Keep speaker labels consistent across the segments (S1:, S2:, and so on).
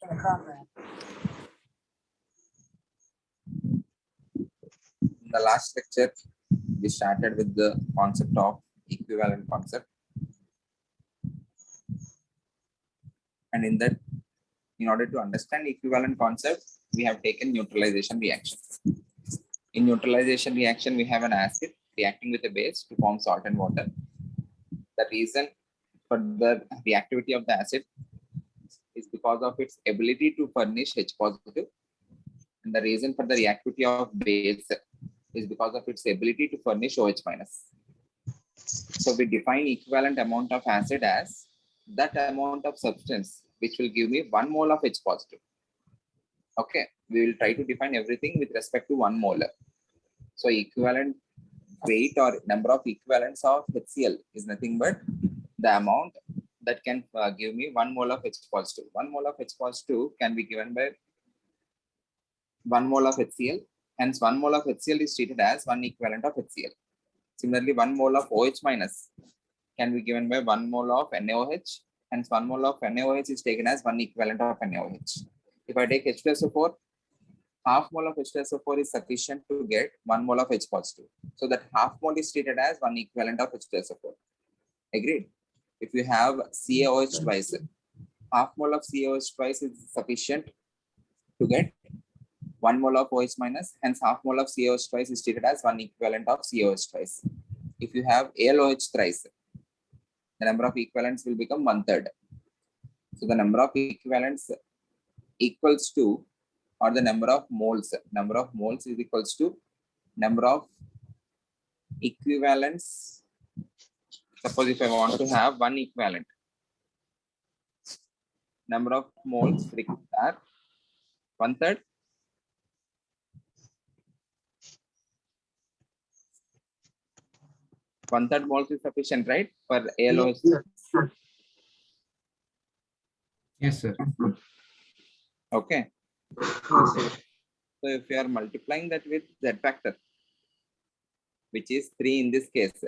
S1: In the last lecture, we started with the concept of equivalent concept. And in that, in order to understand equivalent concept, we have taken neutralization reaction. In neutralization reaction, we have an acid reacting with a base to form salt and water. The reason for the reactivity of the acid is because of its ability to furnish H positive. And the reason for the reactivity of base is because of its ability to furnish OH minus. So we define equivalent amount of acid as that amount of substance which will give me 1 mole of H positive. Okay, we will try to define everything with respect to 1 molar. So equivalent weight or number of equivalents of HCl is nothing but the amount that can give me 1 mole of H positive. 1 mole of H positive can be given by 1 mole of HCl. Hence, 1 mole of HCl is treated as 1 equivalent of HCl. Similarly, 1 mole of OH minus can be given by 1 mole of NaOH. Hence, 1 mole of NaOH is taken as 1 equivalent of NaOH. If I take H2SO4, half mole of H2SO4 is sufficient to get 1 mole of H positive. So that half mole is treated as 1 equivalent of H2SO4. Agreed? If you have CaOH twice, half mole of CaOH twice is sufficient to get 1 mole of OH minus, hence half mole of CaOH twice is treated as 1 equivalent of CaOH twice. If you have AlOH thrice, the number of equivalents will become 1/3. So the number of equivalents equals to, or the number of moles is equals to number of equivalents. Suppose if I want to have 1 equivalent, number of moles are 1/3. One-third moles is sufficient, right? For ALOH.
S2: Yes, sir.
S1: Okay. So if you are multiplying that with Z factor, which is 3 in this case,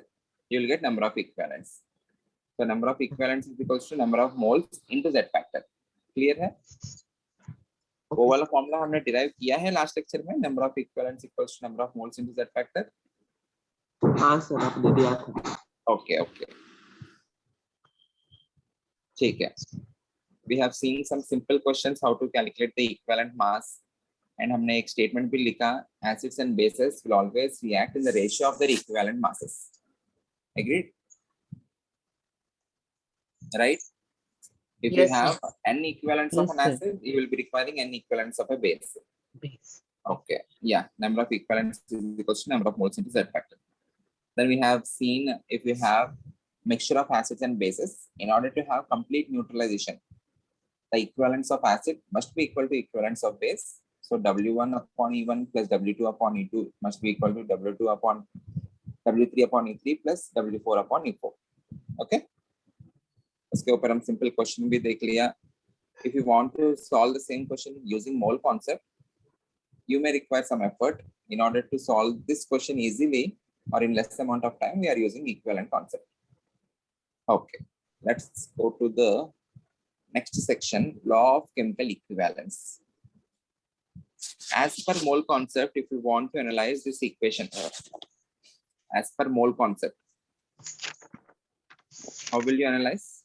S1: you will get number of equivalents. So number of equivalents is equals to number of moles into Z factor. Clear है? वो वाला formula हमने derive किया है last lecture में, number of equivalents equals to number of moles into Z factor.
S3: हाँ sir, आपने दिया था.
S1: Okay. ठीक है. We have seen some simple questions how to calculate the equivalent mass, and हमने एक statement भी लिखा, acids and bases will always react in the ratio of their equivalent masses. Agreed? Right? If
S3: Yes,
S1: you have
S3: sir.
S1: n equivalents of
S3: Yes,
S1: an
S3: sir.
S1: acid, you will be requiring n equivalents of a base.
S3: Base.
S1: Okay. Yeah. Number of equivalents is equals to number of moles into Z factor. Then we have seen if you have mixture of acids and bases, in order to have complete neutralization, the equivalents of acid must be equal to equivalents of base. So W1 upon E1 plus W2 upon E2 must be equal to W2 upon W3 upon E3 plus W4 upon E4. Okay. इसके ऊपर हम simple question भी देख लिया. If you want to solve the same question using mole concept, you may require some effort. In order to solve this question easily or in less amount of time, we are using equivalent concept. Okay. Let's go to the next section, law of chemical equivalence. As per mole concept, if you want to analyze this equation, as per mole concept, how will you analyze?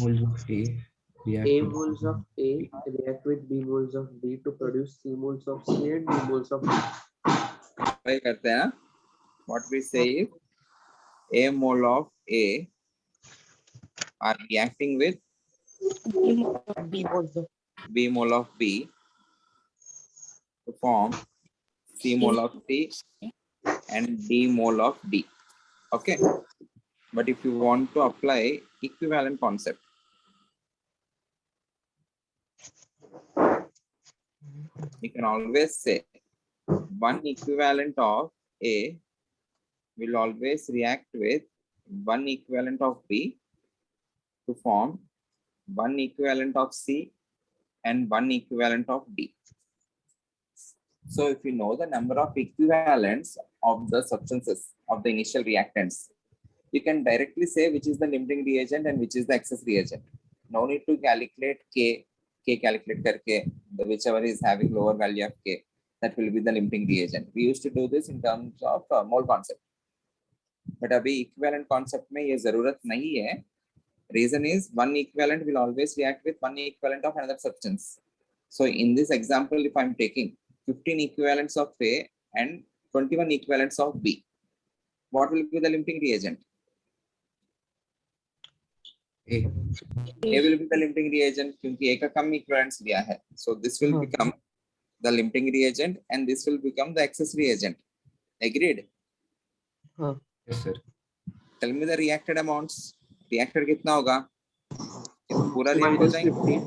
S2: Moles of A react
S3: A
S2: with
S3: moles of A react with B moles of B to produce C moles of C and D moles of D.
S1: Try करते हैं. What we say is A mole of A are reacting with
S3: B moles of
S1: B mole of B to form C mole of C and D mole of D. Okay. But if you want to apply equivalent concept, you can always say one equivalent of A will always react with one equivalent of B to form one equivalent of C and one equivalent of D. So if you know the number of equivalents of the substances of the initial reactants, you can directly say which is the limiting reagent and which is the excess reagent. No need to calculate K. K calculate करके whichever is having lower value of K, that will be the limiting reagent. We used to do this in terms of mole concept. But अभी equivalent concept में ये जरूरत नहीं है. Reason is one equivalent will always react with one equivalent of another substance. So in this example, if I'm taking 15 equivalents of A and 21 equivalents of B, what will be the limiting reagent?
S2: A.
S1: A will be the limiting reagent क्योंकि A का कम equivalents लिया है. So this will become the limiting reagent and this will become the excess reagent. Agreed?
S2: Yes, sir.
S1: Tell me the reacted amounts. Reacted कितना होगा? पूरा react हो
S3: minus
S1: जाएंगे.
S3: 15.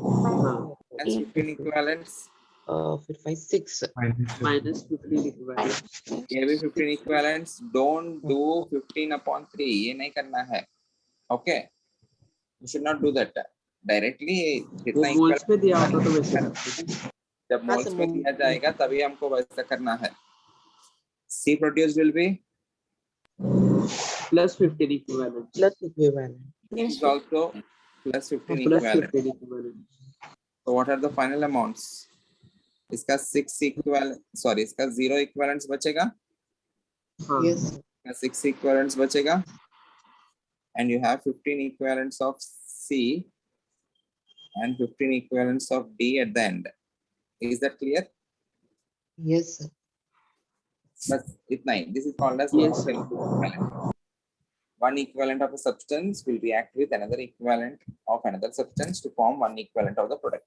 S3: हाँ.
S1: Minus 15 equivalents.
S4: फिर 5 6
S3: minus 15 equivalents.
S1: ये भी 15 equivalents. Don't do 15 upon 3. ये नहीं करना है. Okay. You should not do that. Directly
S3: वो
S1: जितना
S3: मोल्स पे दिया
S1: equivalent
S3: होता तो वैसे करते थे.
S1: जब मोल्स में दिया जाएगा तभी हमको वैसा करना है. C produced will be
S3: plus 15 equivalents.
S4: plus equivalent.
S1: B is also plus 15
S3: plus
S1: equivalent.
S3: 15 equivalents.
S1: So what are the final amounts? इसका 6 equivalent, sorry, इसका 0 equivalents बचेगा,
S3: हाँ.
S4: Yes.
S1: इसका 6 equivalents बचेगा, and you have 15 equivalents of C and 15 equivalents of D at the end. Is that clear?
S4: Yes, sir.
S1: बस इतना ही. This is called as
S3: Yes.
S1: equivalent. One equivalent of a substance will react with another equivalent of another substance to form one equivalent of the product.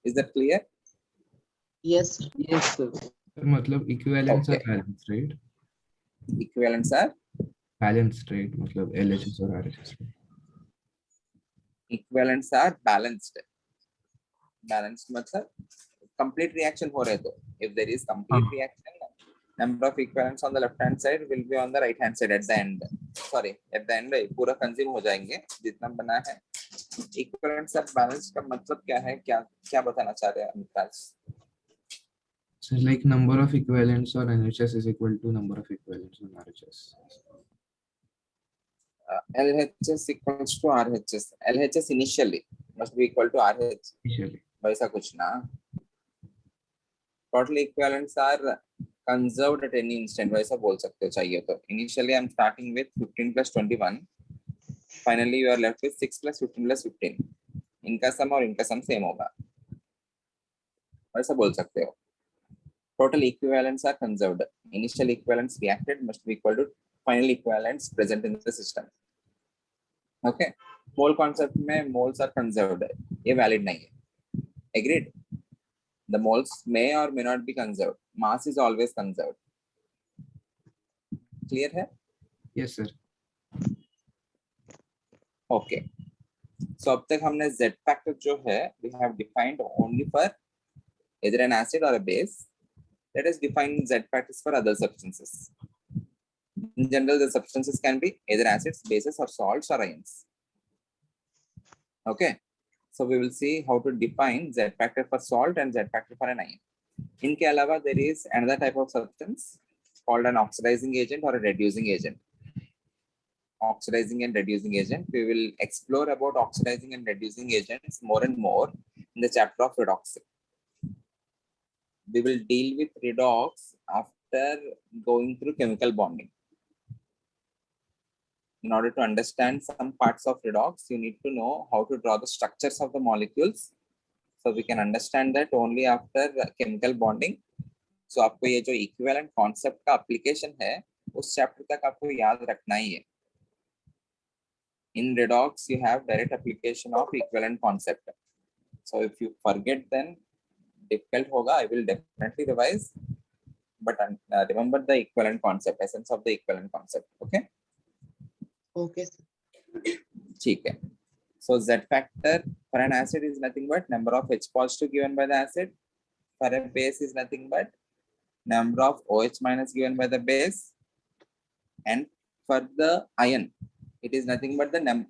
S1: Is that clear?
S4: Yes, sir.
S3: Yes sir.
S2: मतलब equivalents are
S1: Okay.
S2: balanced, right?
S1: Equivalents are
S2: Balanced, right? मतलब LHS और RHS.
S1: equivalents are balanced. Balanced मतलब complete reaction हो रहे तो. If there is complete reaction, number of equivalents on the left hand side will be on the right hand side at the end. Sorry, at the end पूरा consume हो जाएंगे जितना बना है. Equivalents are balanced का मतलब क्या है? क्या बताना चाह रहे हैं अमिताज?
S2: So like number of equivalents on NHS is equal to number of equivalents on RHS.
S1: LHS equals to RHS. LHS initially must be equal to RH.
S2: Initially.
S1: वैसा कुछ ना. Total equivalents are conserved at any instant. वैसा बोल सकते हो चाहिए तो. Initially I'm starting with 15 plus 21. Finally you are left with 6 plus 15 plus 15. इनका सम और इनका सम सेम होगा. वैसा बोल सकते हो. Total equivalents are conserved. Initial equivalents reacted must be equal to final equivalents present in the system. Okay. Mole concept में moles are conserved. ये valid नहीं है. Agreed? The moles may or may not be conserved. Mass is always conserved. Clear है?
S2: Yes, sir.
S1: Okay. So अब तक हमने Z factor जो है we have defined only for either an acid or a base. Let us define Z factors for other substances. In general, the substances can be either acids, bases, or salts or ions. Okay. So we will see how to define Z factor for salt and Z factor for an ion. इनके अलावा there is another type of substance called an oxidizing agent or a reducing agent. Oxidizing and reducing agent. We will explore about oxidizing and reducing agents more and more in the chapter of redox. We will deal with redox after going through chemical bonding. In order to understand some parts of redox, you need to know how to draw the structures of the molecules. So we can understand that only after chemical bonding. So आपको ये जो equivalent concept का application है, उस chapter तक आपको याद रखना ही है. In redox, you have direct application of equivalent concept. So if you forget, then difficult होगा. I will definitely revise, but remember the equivalent concept, essence of the equivalent concept. Okay.
S4: Okay, sir.
S1: ठीक है. So Z factor for an acid is nothing but number of H positive given by the acid. For a base is nothing but number of OH minus given by the base. And for the ion, it is nothing but the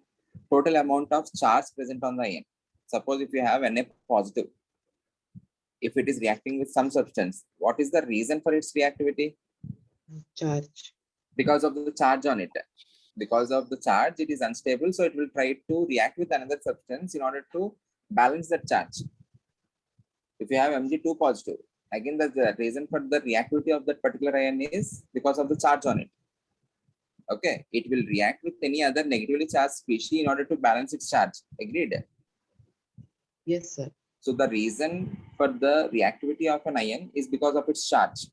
S1: total amount of charge present on the ion. Suppose if you have Na positive, if it is reacting with some substance, what is the reason for its reactivity?
S4: Charge.
S1: Because of the charge on it. Because of the charge, it is unstable, so it will try to react with another substance in order to balance that charge. If you have Mg2 positive, again the reason for the reactivity of that particular ion is because of the charge on it. Okay, it will react with any other negatively charged species in order to balance its charge. Agreed?
S4: Yes, sir.
S1: So the reason for the reactivity of an ion is because of its charge.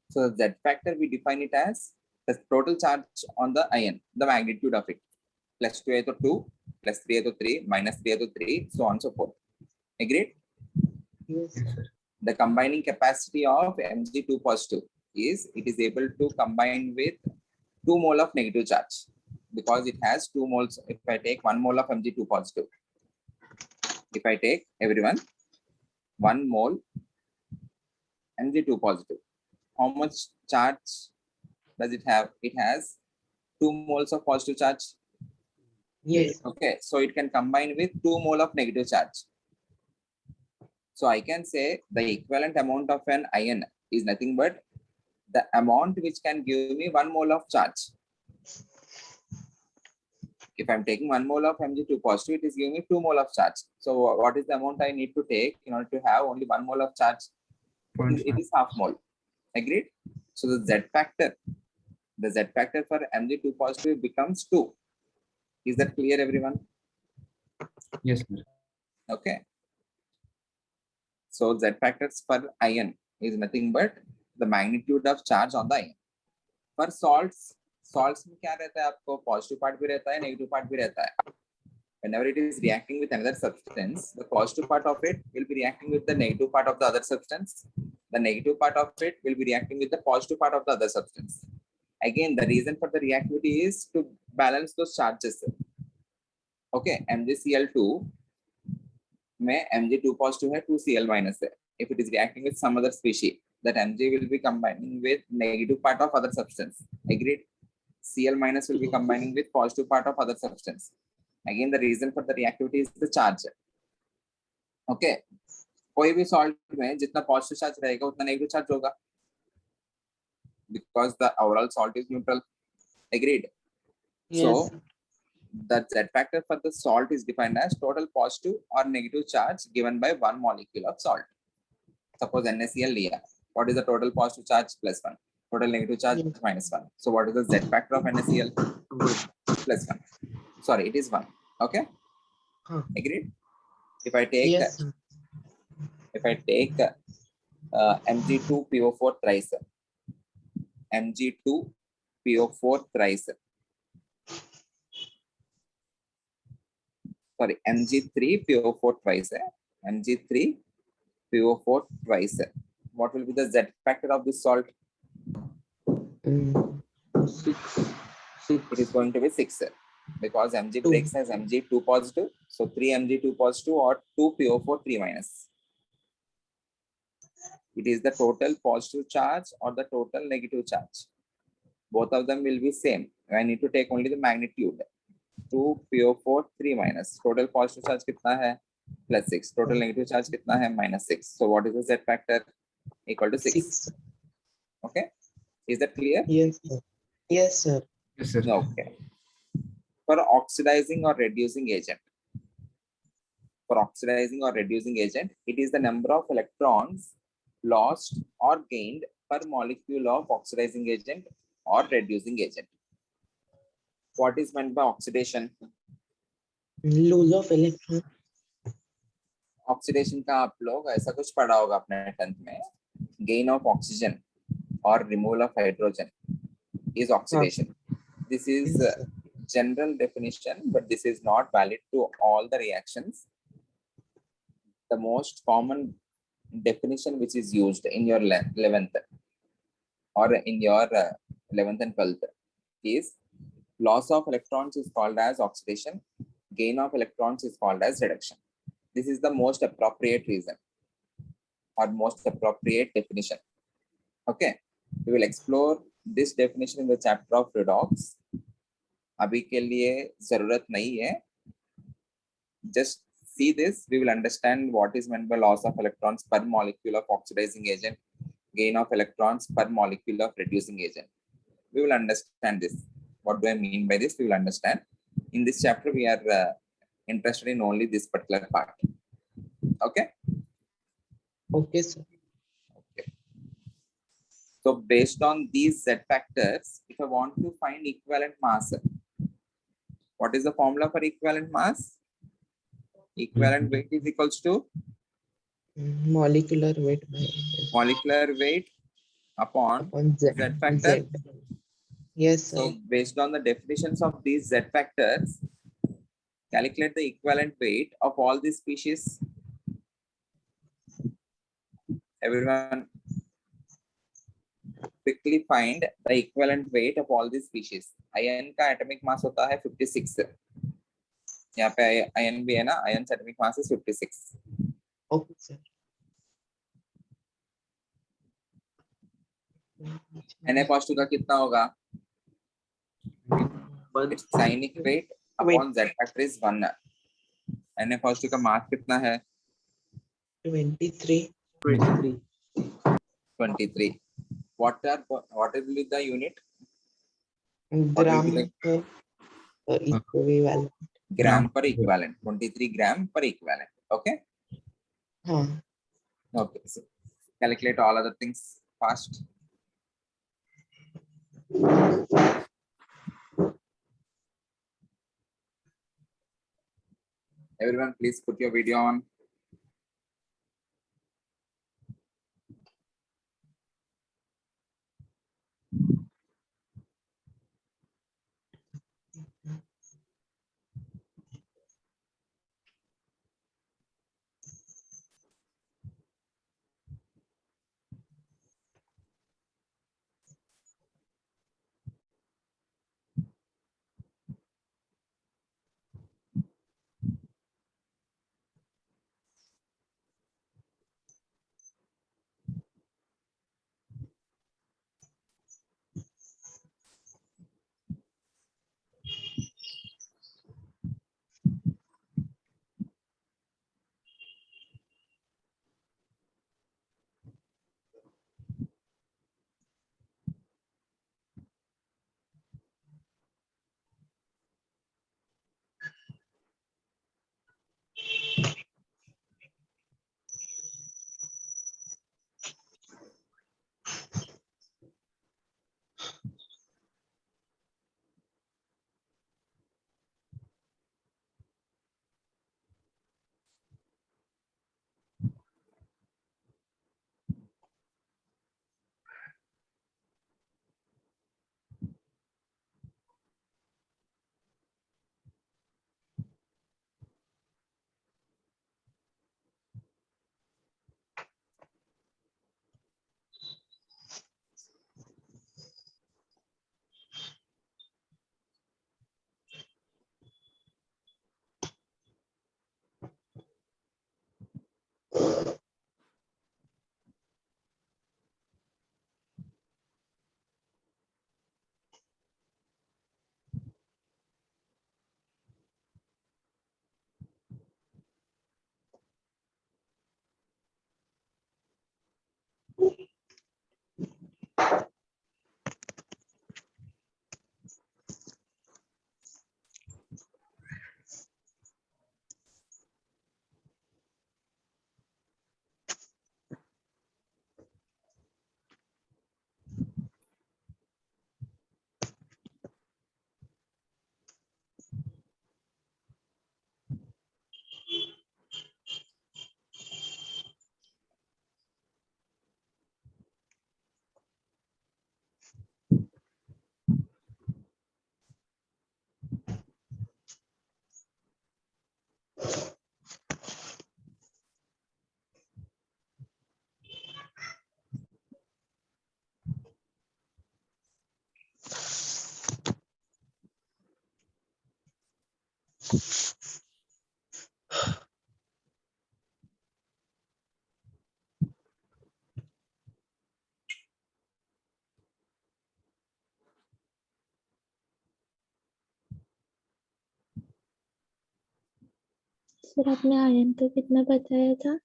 S1: So the Z factor, we define it as the total charge on the ion, the magnitude of it. Plus 2 to 2, plus 3 to 3, minus 3 to 3, so on and so forth. Agreed?
S4: Yes,
S2: Yes,
S4: sir.
S2: sir.
S1: The combining capacity of Mg2 positive is it is able to combine with 2 mole of negative charge because it has 2 moles. If I take 1 mole of Mg2 positive, if I take everyone 1 mole Mg2 positive, how much charge does it have? It has 2 moles of positive charge.
S4: Yes.
S1: Okay, so it can combine with 2 mole of negative charge. So I can say the equivalent amount of an ion is nothing but the amount which can give me 1 mole of charge. If I'm taking 1 mole of Mg2 positive, it is giving me 2 mole of charge. So what is the amount I need to take in order to have only 1 mole of charge? It is half mole. Agreed? So the Z factor for Mg2 positive becomes 2. Is that clear, everyone?
S2: Yes, sir.
S1: Okay. So Z factors for ion is nothing but the magnitude of charge on the ion. For salts में क्या रहता है आपको? Positive part भी रहता है, negative part भी रहता है. Whenever it is reacting with another substance, the positive part of it will be reacting with the negative part of the other substance. The negative part of it will be reacting with the positive part of the other substance. Again, the reason for the reactivity is to balance those charges. Okay, MgCl2 में Mg2 positive है, 2Cl minus है. If it is reacting with some other species, that Mg will be combining with negative part of other substance. Agreed? Cl minus will be combining with positive part of other substance. Again, the reason for the reactivity is the charge. Okay. कोई भी salt में जितना positive charge रहेगा उतना negative charge होगा. Because the overall salt is neutral. Agreed?
S4: Yes.
S1: So the Z factor for the salt is defined as total positive or negative charge given by 1 molecule of salt. Suppose NaCl लिया. What is the total positive charge? +1. Total negative charge
S4: Yes.
S1: -1. So what is the Z factor of NaCl? +1. Sorry, it is 1. Okay.
S4: Huh.
S1: Agreed? If I take
S4: Yes, sir.
S1: Mg2PO4 thrice, Mg2PO4 thrice, sorry, Mg3PO4 twice, Mg3PO4 twice. What will be the Z factor of this salt?
S4: Mm,
S3: 6.
S1: It is going to be 6 because Mg
S4: Two.
S1: breaks as Mg2 positive. So 3 Mg2 positive or 2 PO4 3 minus. It is the total positive charge or the total negative charge. Both of them will be same. I need to take only the magnitude. 2 PO4 3 minus. Total positive charge कितना है? +6. Total negative charge कितना है? -6. So what is the Z factor? Equal to 6.
S4: 6.
S1: Okay. Is that clear?
S4: Yes, sir. Yes, sir.
S2: Yes, sir.
S1: Okay. For oxidizing or reducing agent. For oxidizing or reducing agent, it is the number of electrons lost or gained per molecule of oxidizing agent or reducing agent. What is meant by oxidation?
S4: Lose of electron.
S1: Oxidation का आप लोग ऐसा कुछ पढ़ा होगा अपने 10th में. Gain of oxygen or removal of hydrogen is oxidation. This is
S4: Yes, sir.
S1: general definition, but this is not valid to all the reactions. The most common definition which is used in your 11th or in your 11th and 12th is loss of electrons is called as oxidation. Gain of electrons is called as reduction. This is the most appropriate reason or most appropriate definition. Okay, we will explore this definition in the chapter of redox. अभी के लिए जरूरत नहीं है. Just see this, we will understand what is meant by loss of electrons per molecule of oxidizing agent, gain of electrons per molecule of reducing agent. We will understand this. What do I mean by this? We will understand. In this chapter, we are interested in only this particular part. Okay.
S4: Okay, sir.
S1: So based on these Z factors, if I want to find equivalent mass, what is the formula for equivalent mass? Equivalent weight is equals to
S4: Molecular weight by
S1: molecular weight upon
S4: upon Z.
S1: Z factor.
S4: Z. Yes, sir.
S1: So based on the definitions of these Z factors, calculate the equivalent weight of all these species. Everyone quickly find the equivalent weight of all these species. Ion का atomic mass होता है 56. यहाँ पे ion भी है ना, ion atomic mass is 56.
S4: Okay, sir.
S1: Na+2 का कितना होगा? Its cyanic weight upon Z factor is 1. Na+2 का मास कितना है?
S4: 23.
S3: 23.
S1: 23. What will be the unit?
S4: Gram
S1: be like-
S4: per equivalent.
S1: Gram per equivalent. 23 gram per equivalent. Okay.
S4: Huh.
S1: Okay. So calculate all other things fast. Everyone, please put your video on.
S5: Sir आपने ion का कितना बताया था?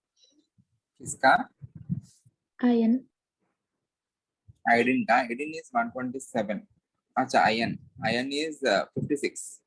S1: किसका?
S5: Ion
S1: Iodine का. Iodine is 127. Acha, iron. Iron is 56.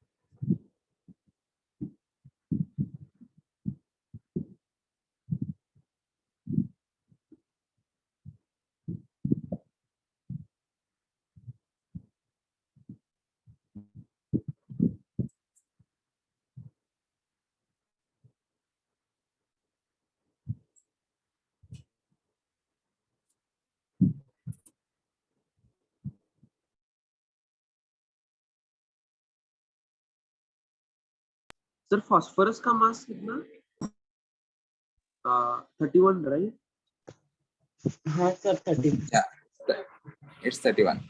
S3: Sir phosphorus का मास कितना? 31, right?
S4: हाँ sir 30.
S1: Yeah, it's 31.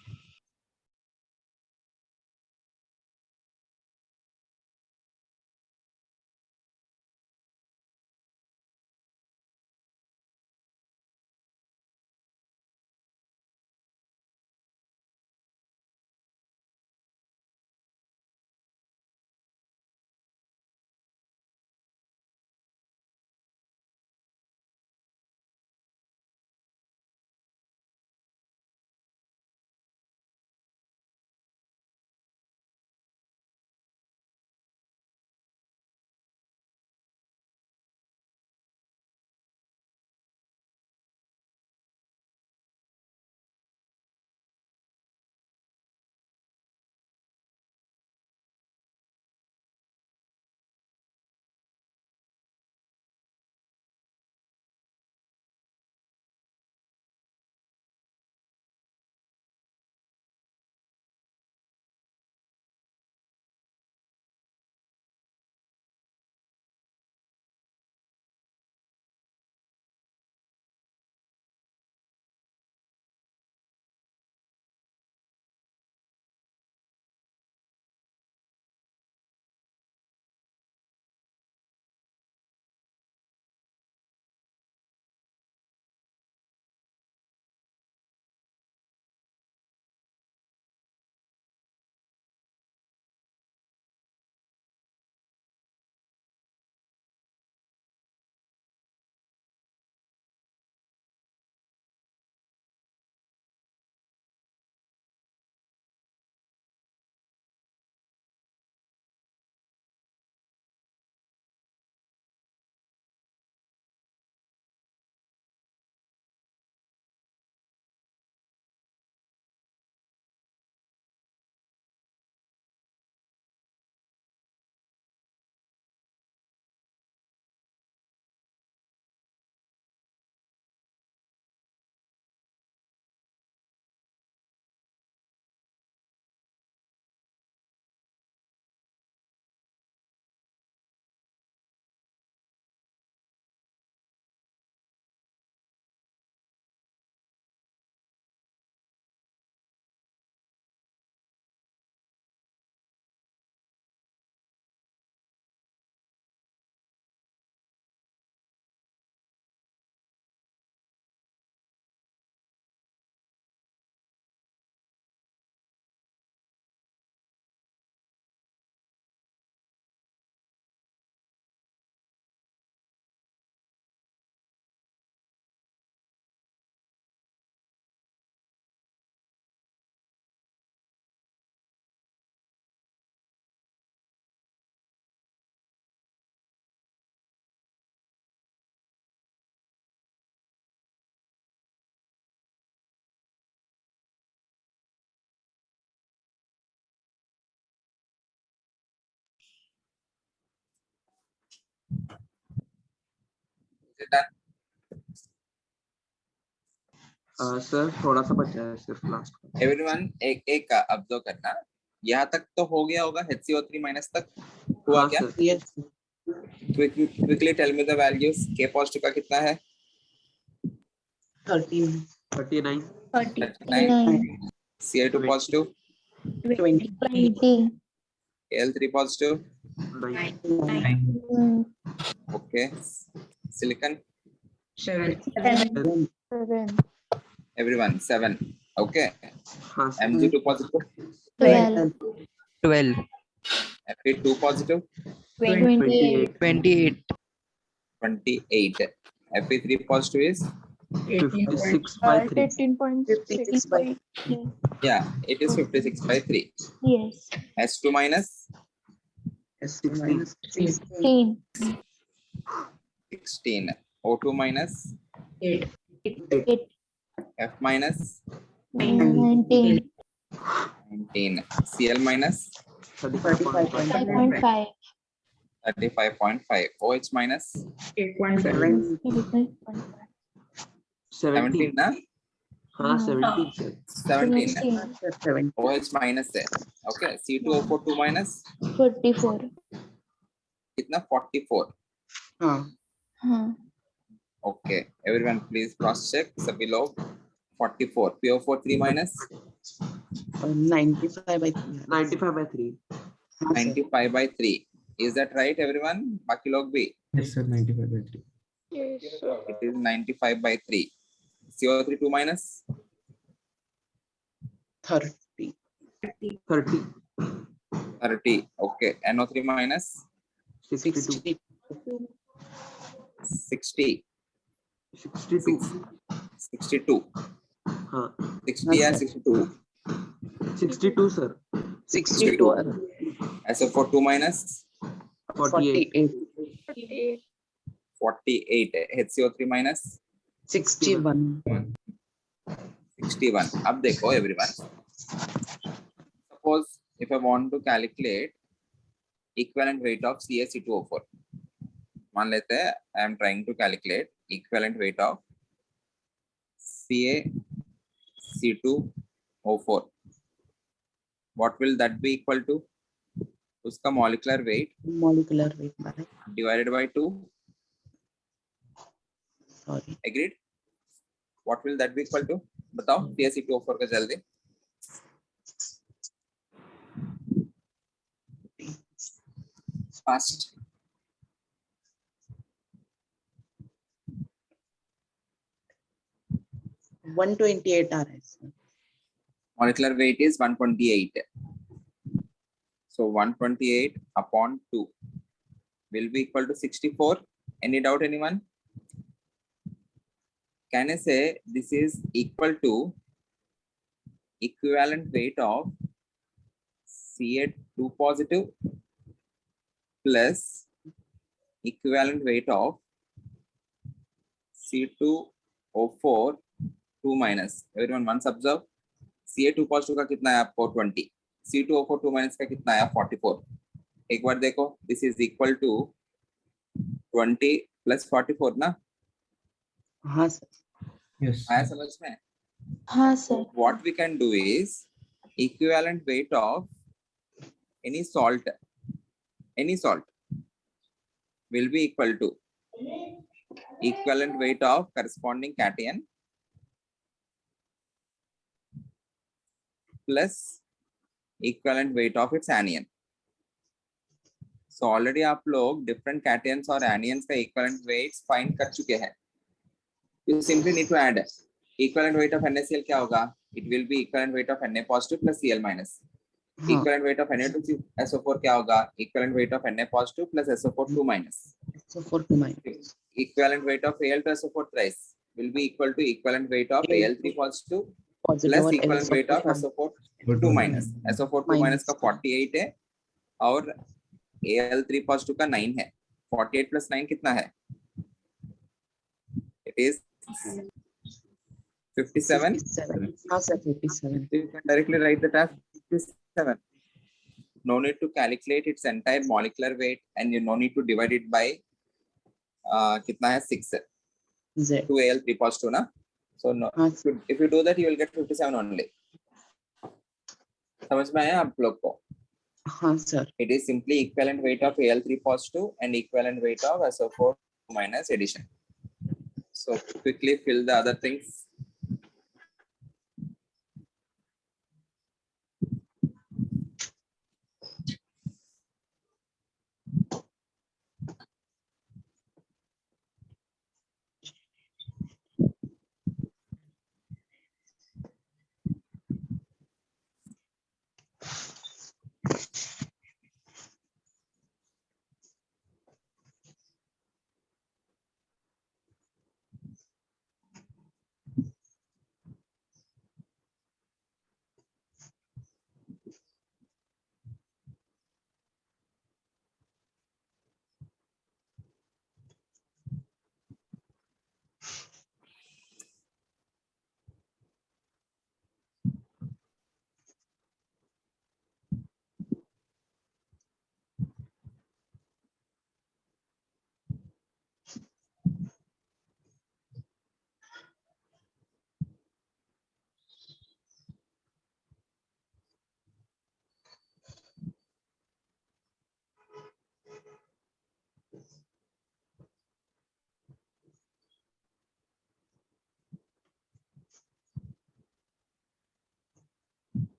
S1: Is it done?
S3: Sir थोड़ा सा बचा है सिर्फ लास्ट का।
S1: Everyone, एक ऑब्जर्व करना, यहाँ तक तो हो गया होगा, HCO3 माइनस तक हुआ
S3: हाँ
S1: क्या?
S3: Sir.
S4: Yes.
S1: Quickly tell me the values. K positive का कितना है?
S4: 13.
S3: 39,
S1: 39. Ca2 positive,
S4: 20.
S5: 20.
S1: Al3 positive.
S3: 9,
S5: 9.
S1: Okay. Silicon,
S5: 7. 7.
S1: everyone 7. Okay.
S3: हाँ sir.
S1: Mg2 positive,
S5: 12.
S6: 12,
S1: Fe2 positive,
S5: 28.
S6: 28,
S1: 28. Fe3 positive is
S3: 56 by 3.
S4: 56 by
S5: 13.65.
S1: Yeah, it is 56 by 3.
S5: Yes.
S1: S2 minus
S3: 16.
S5: 16.
S1: 16. O2 minus
S5: 8.
S1: F minus
S5: 19.
S1: 19. Cl minus
S3: 35.5.
S5: 5.5.
S1: 35.5. OH minus
S4: 8.7.
S5: 35.5.
S1: 17 na?
S3: हाँ 17 sir.
S1: 17.
S5: 17.
S4: 7.
S1: OH minus है. Okay. C2O4 2 minus
S5: 44.
S1: कितना 44.
S4: हाँ.
S5: हाँ.
S1: Okay. Everyone please cross check. सभी लोग 44. PO4 3 minus
S4: 95 by 3.
S3: 95 by 3.
S4: हाँ, sir.
S1: 95 by 3. Is that right, everyone? बाकी लोग भी.
S2: Yes, sir. 95 by 3.
S1: It is 95 by 3. CO3 2 minus
S4: 30.
S3: 30.
S1: 30. Okay. NO3 minus
S3: 62.
S1: 60.
S3: 62.
S1: 62.
S3: हाँ
S1: 60 or
S4: sir.
S1: 62.
S3: 62 sir.
S4: 62.
S1: SO4 2 minus
S3: 48.
S1: 48. HCO3 minus
S4: 61.
S1: 61. अब देखो everyone. Suppose if I want to calculate equivalent weight of CaC2O4. मान लेते हैं I am trying to calculate equivalent weight of CaC2O4. What will that be equal to? उसका molecular weight
S4: Molecular weight by.
S1: divided by 2.
S4: Sorry.
S1: Agreed? What will that be equal to? बताओ CaC2O4 का जल्दी. Fast.
S4: Sir. 128 RS.
S1: Molecular weight is 128. So 128 upon 2 will be equal to 64. Any doubt, anyone? Can I say this is equal to equivalent weight of Ca2 positive plus equivalent weight of C2O4 2 minus. Everyone once observe. Ca2 positive का कितना है आपको 20. C2O4 2 minus का कितना है 44. एक बार देखो. This is equal to 20 plus 44 ना.
S4: हाँ sir.
S2: Yes.
S1: आया समझ में?
S5: हाँ sir.
S1: What we can do is equivalent weight of any salt will be equal to equivalent weight of corresponding cation plus equivalent weight of its anion. So already आप लोग different cations और anions का equivalent weights find कर चुके हैं. You simply need to add equivalent weight of NaCl क्या होगा? It will be equivalent weight of Na positive plus Cl minus.
S4: हाँ.
S1: Equivalent weight of Na2SO4 क्या होगा? Equivalent weight of Na positive plus SO4 2 minus.
S4: So 4 to minus.
S1: Equivalent weight of Al2SO4 thrice will be equal to equivalent weight of Al3 positive
S4: Positive
S1: plus
S4: और
S1: equivalent weight of SO4 2 minus. SO4 2 minus का 48 है और Al3 positive का 9 है. 48 plus 9 कितना है? It is 57.
S4: 57. हाँ sir 57.
S1: So you can directly write that as 57. No need to calculate its entire molecular weight and you no need to divide it by कितना है 6.
S4: Z.
S1: 2 Al3 positive ना. So no,
S4: हाँ
S1: if you do that, you will get 57 only. समझ में आया आप लोग को?
S4: हाँ sir.
S1: It is simply equivalent weight of Al3 positive and equivalent weight of SO4 minus addition. So quickly fill the other things.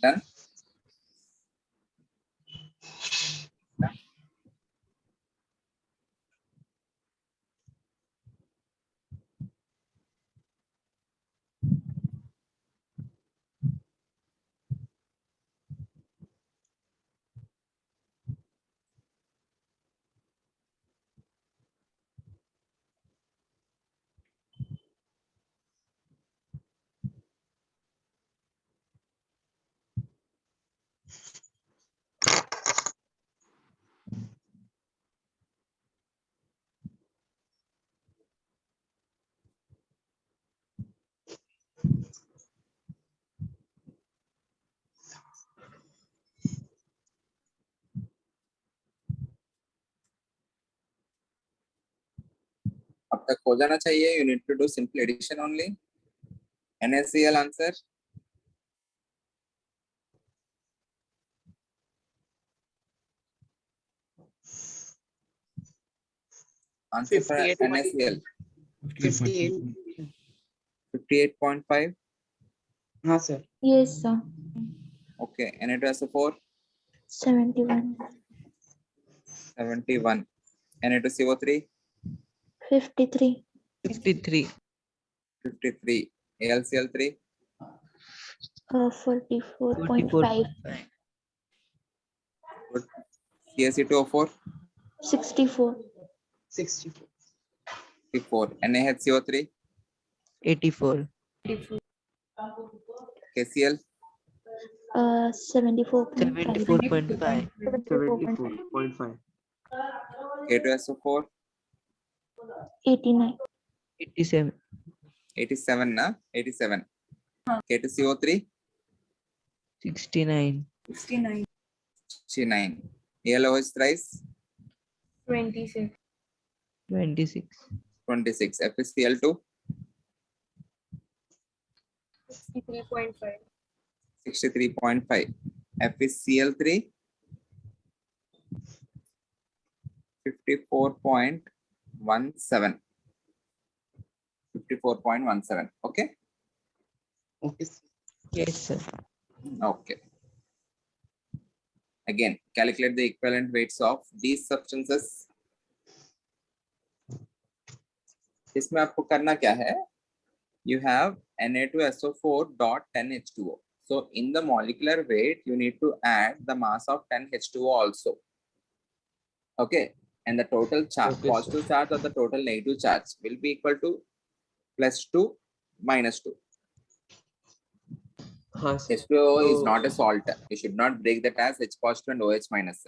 S1: Done. अब तक हो जाना चाहिए. You need to do simple addition only. NaCl answer. Answer for
S4: 58.
S1: NaCl.
S4: 58.
S1: 58.5.
S4: हाँ sir.
S5: Yes, sir.
S1: Okay. Na2SO4.
S5: 71.
S1: 71. Na2CO3.
S5: 53.
S6: 63.
S1: 53. AlCl3.
S5: 44.5.
S1: Good. CaC2O4.
S5: 64.
S4: 64.
S1: 54. NaHCO3.
S6: 84.
S1: KCl.
S5: 74.5.
S6: 74.5.
S3: 74.5.
S1: K2SO4.
S5: 89.
S6: 87.
S1: 87 na? 87. K2CO3.
S6: 69.
S7: 69.
S1: 69. AlOH thrice.
S7: 26.
S6: 26.
S1: 26. FeCl2.
S7: 63.5.
S1: 63.5. FeCl3. 54.17. 54.17. Okay.
S4: Okay.
S6: Yes, sir.
S1: Okay. Again, calculate the equivalent weights of these substances. इसमें आपको करना क्या है? You have Na2SO4 dot 10H2O. So in the molecular weight, you need to add the mass of 10H2O also. Okay. And the total charge,
S3: Okay,
S1: positive charge or the total negative charge will be equal to +2 -2.
S3: हाँ sir.
S1: H2O is
S3: So-
S1: not a salt. You should not break that as H positive and OH minus.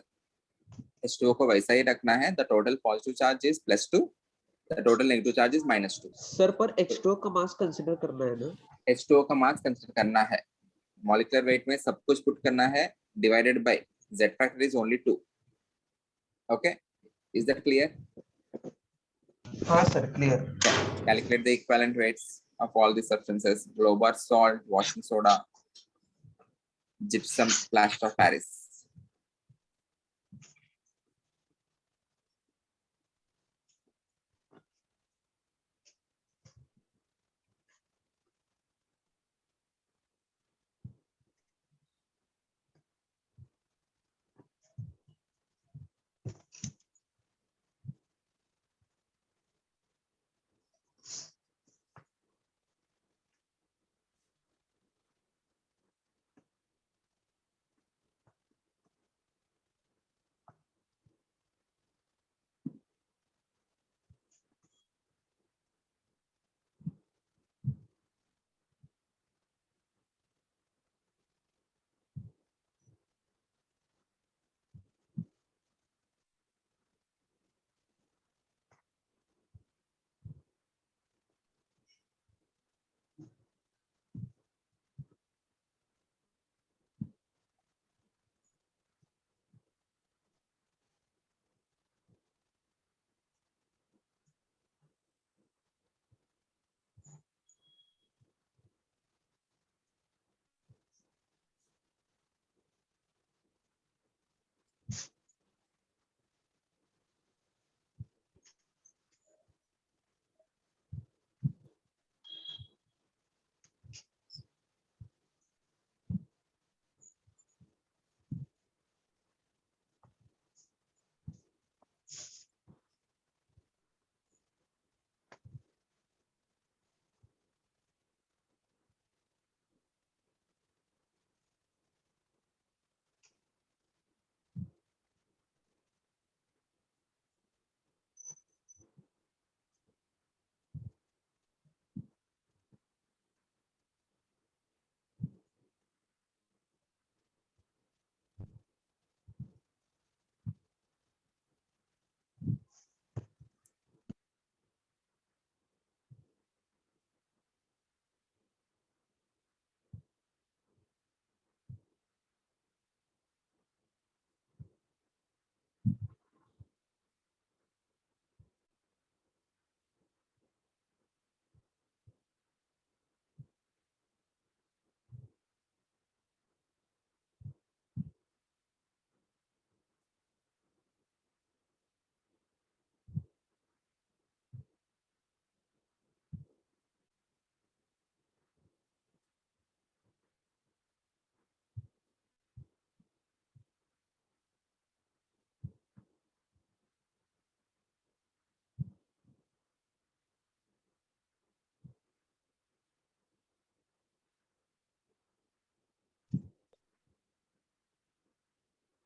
S1: H2O को वैसा ही रखना है. The total positive charge is +2. The total negative charge is -2.
S3: Sir पर H2O का मास consider करना है ना.
S1: H2O का मास कंसिडर करना है. Molecular weight में सब कुछ पुट करना है. Divided by Z factor is only 2. Okay. Is that clear?
S3: हाँ sir, clear.
S1: Calculate the equivalent weights of all the substances: Global salt, washing soda, gypsum, plaster of Paris.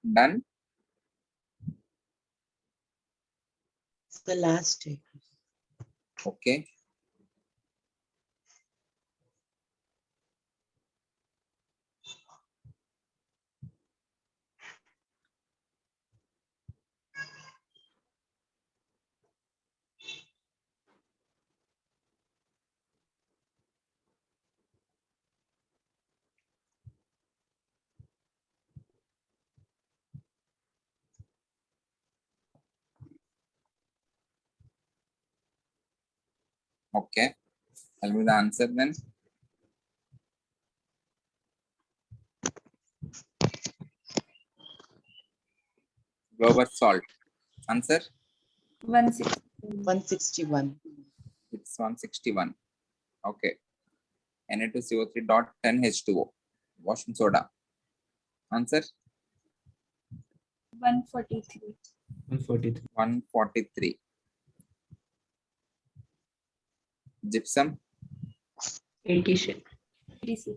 S1: Done.
S4: It's the last day.
S1: Okay. Okay. Tell me the answer then. Global salt. Answer?
S7: 160.
S4: 161.
S1: It's 161. Okay. Na2CO3 dot 10 H2O. Washing soda. Answer?
S7: 143.
S2: 143.
S1: 143. Gypsum?
S6: 86.
S7: 86.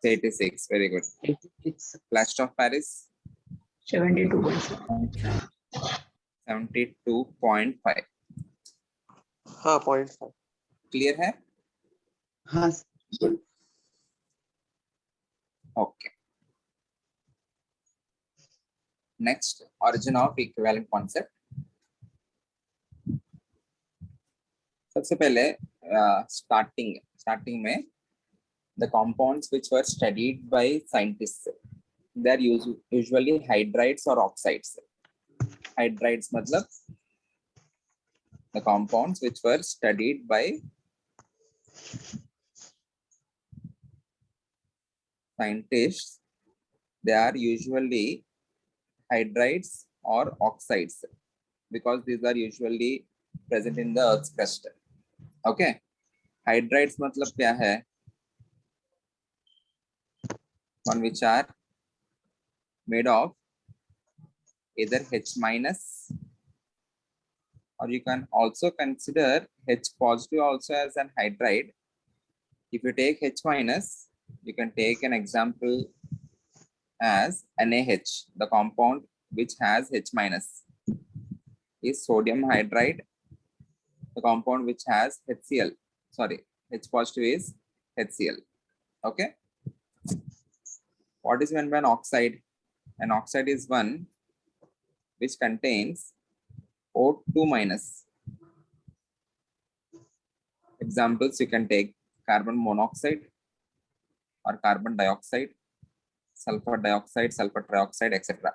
S1: 86. Very good.
S4: 86.
S1: Plaster of Paris?
S6: 72.5.
S1: 72.5.
S3: हाँ 0.5.
S1: Clear है?
S4: हाँ sir.
S1: Good. Okay. Next, origin of equivalent concept. सबसे पहले starting में the compounds which were studied by scientists, they are usually hydrides or oxides. Hydrides मतलब the compounds which were studied by scientists, they are usually hydrides or oxides because these are usually present in the Earth's crust. Okay, hydrides मतलब क्या है? One which are made of either H minus, or you can also consider H positive also as an hydride. If you take H minus, you can take an example as NaH. The compound which has H minus is sodium hydride. The compound which has HCl, sorry, H positive is HCl. Okay. What is meant by an oxide? An oxide is one which contains O2 minus. Examples you can take carbon monoxide or carbon dioxide, sulfur dioxide, sulfur trioxide, etc.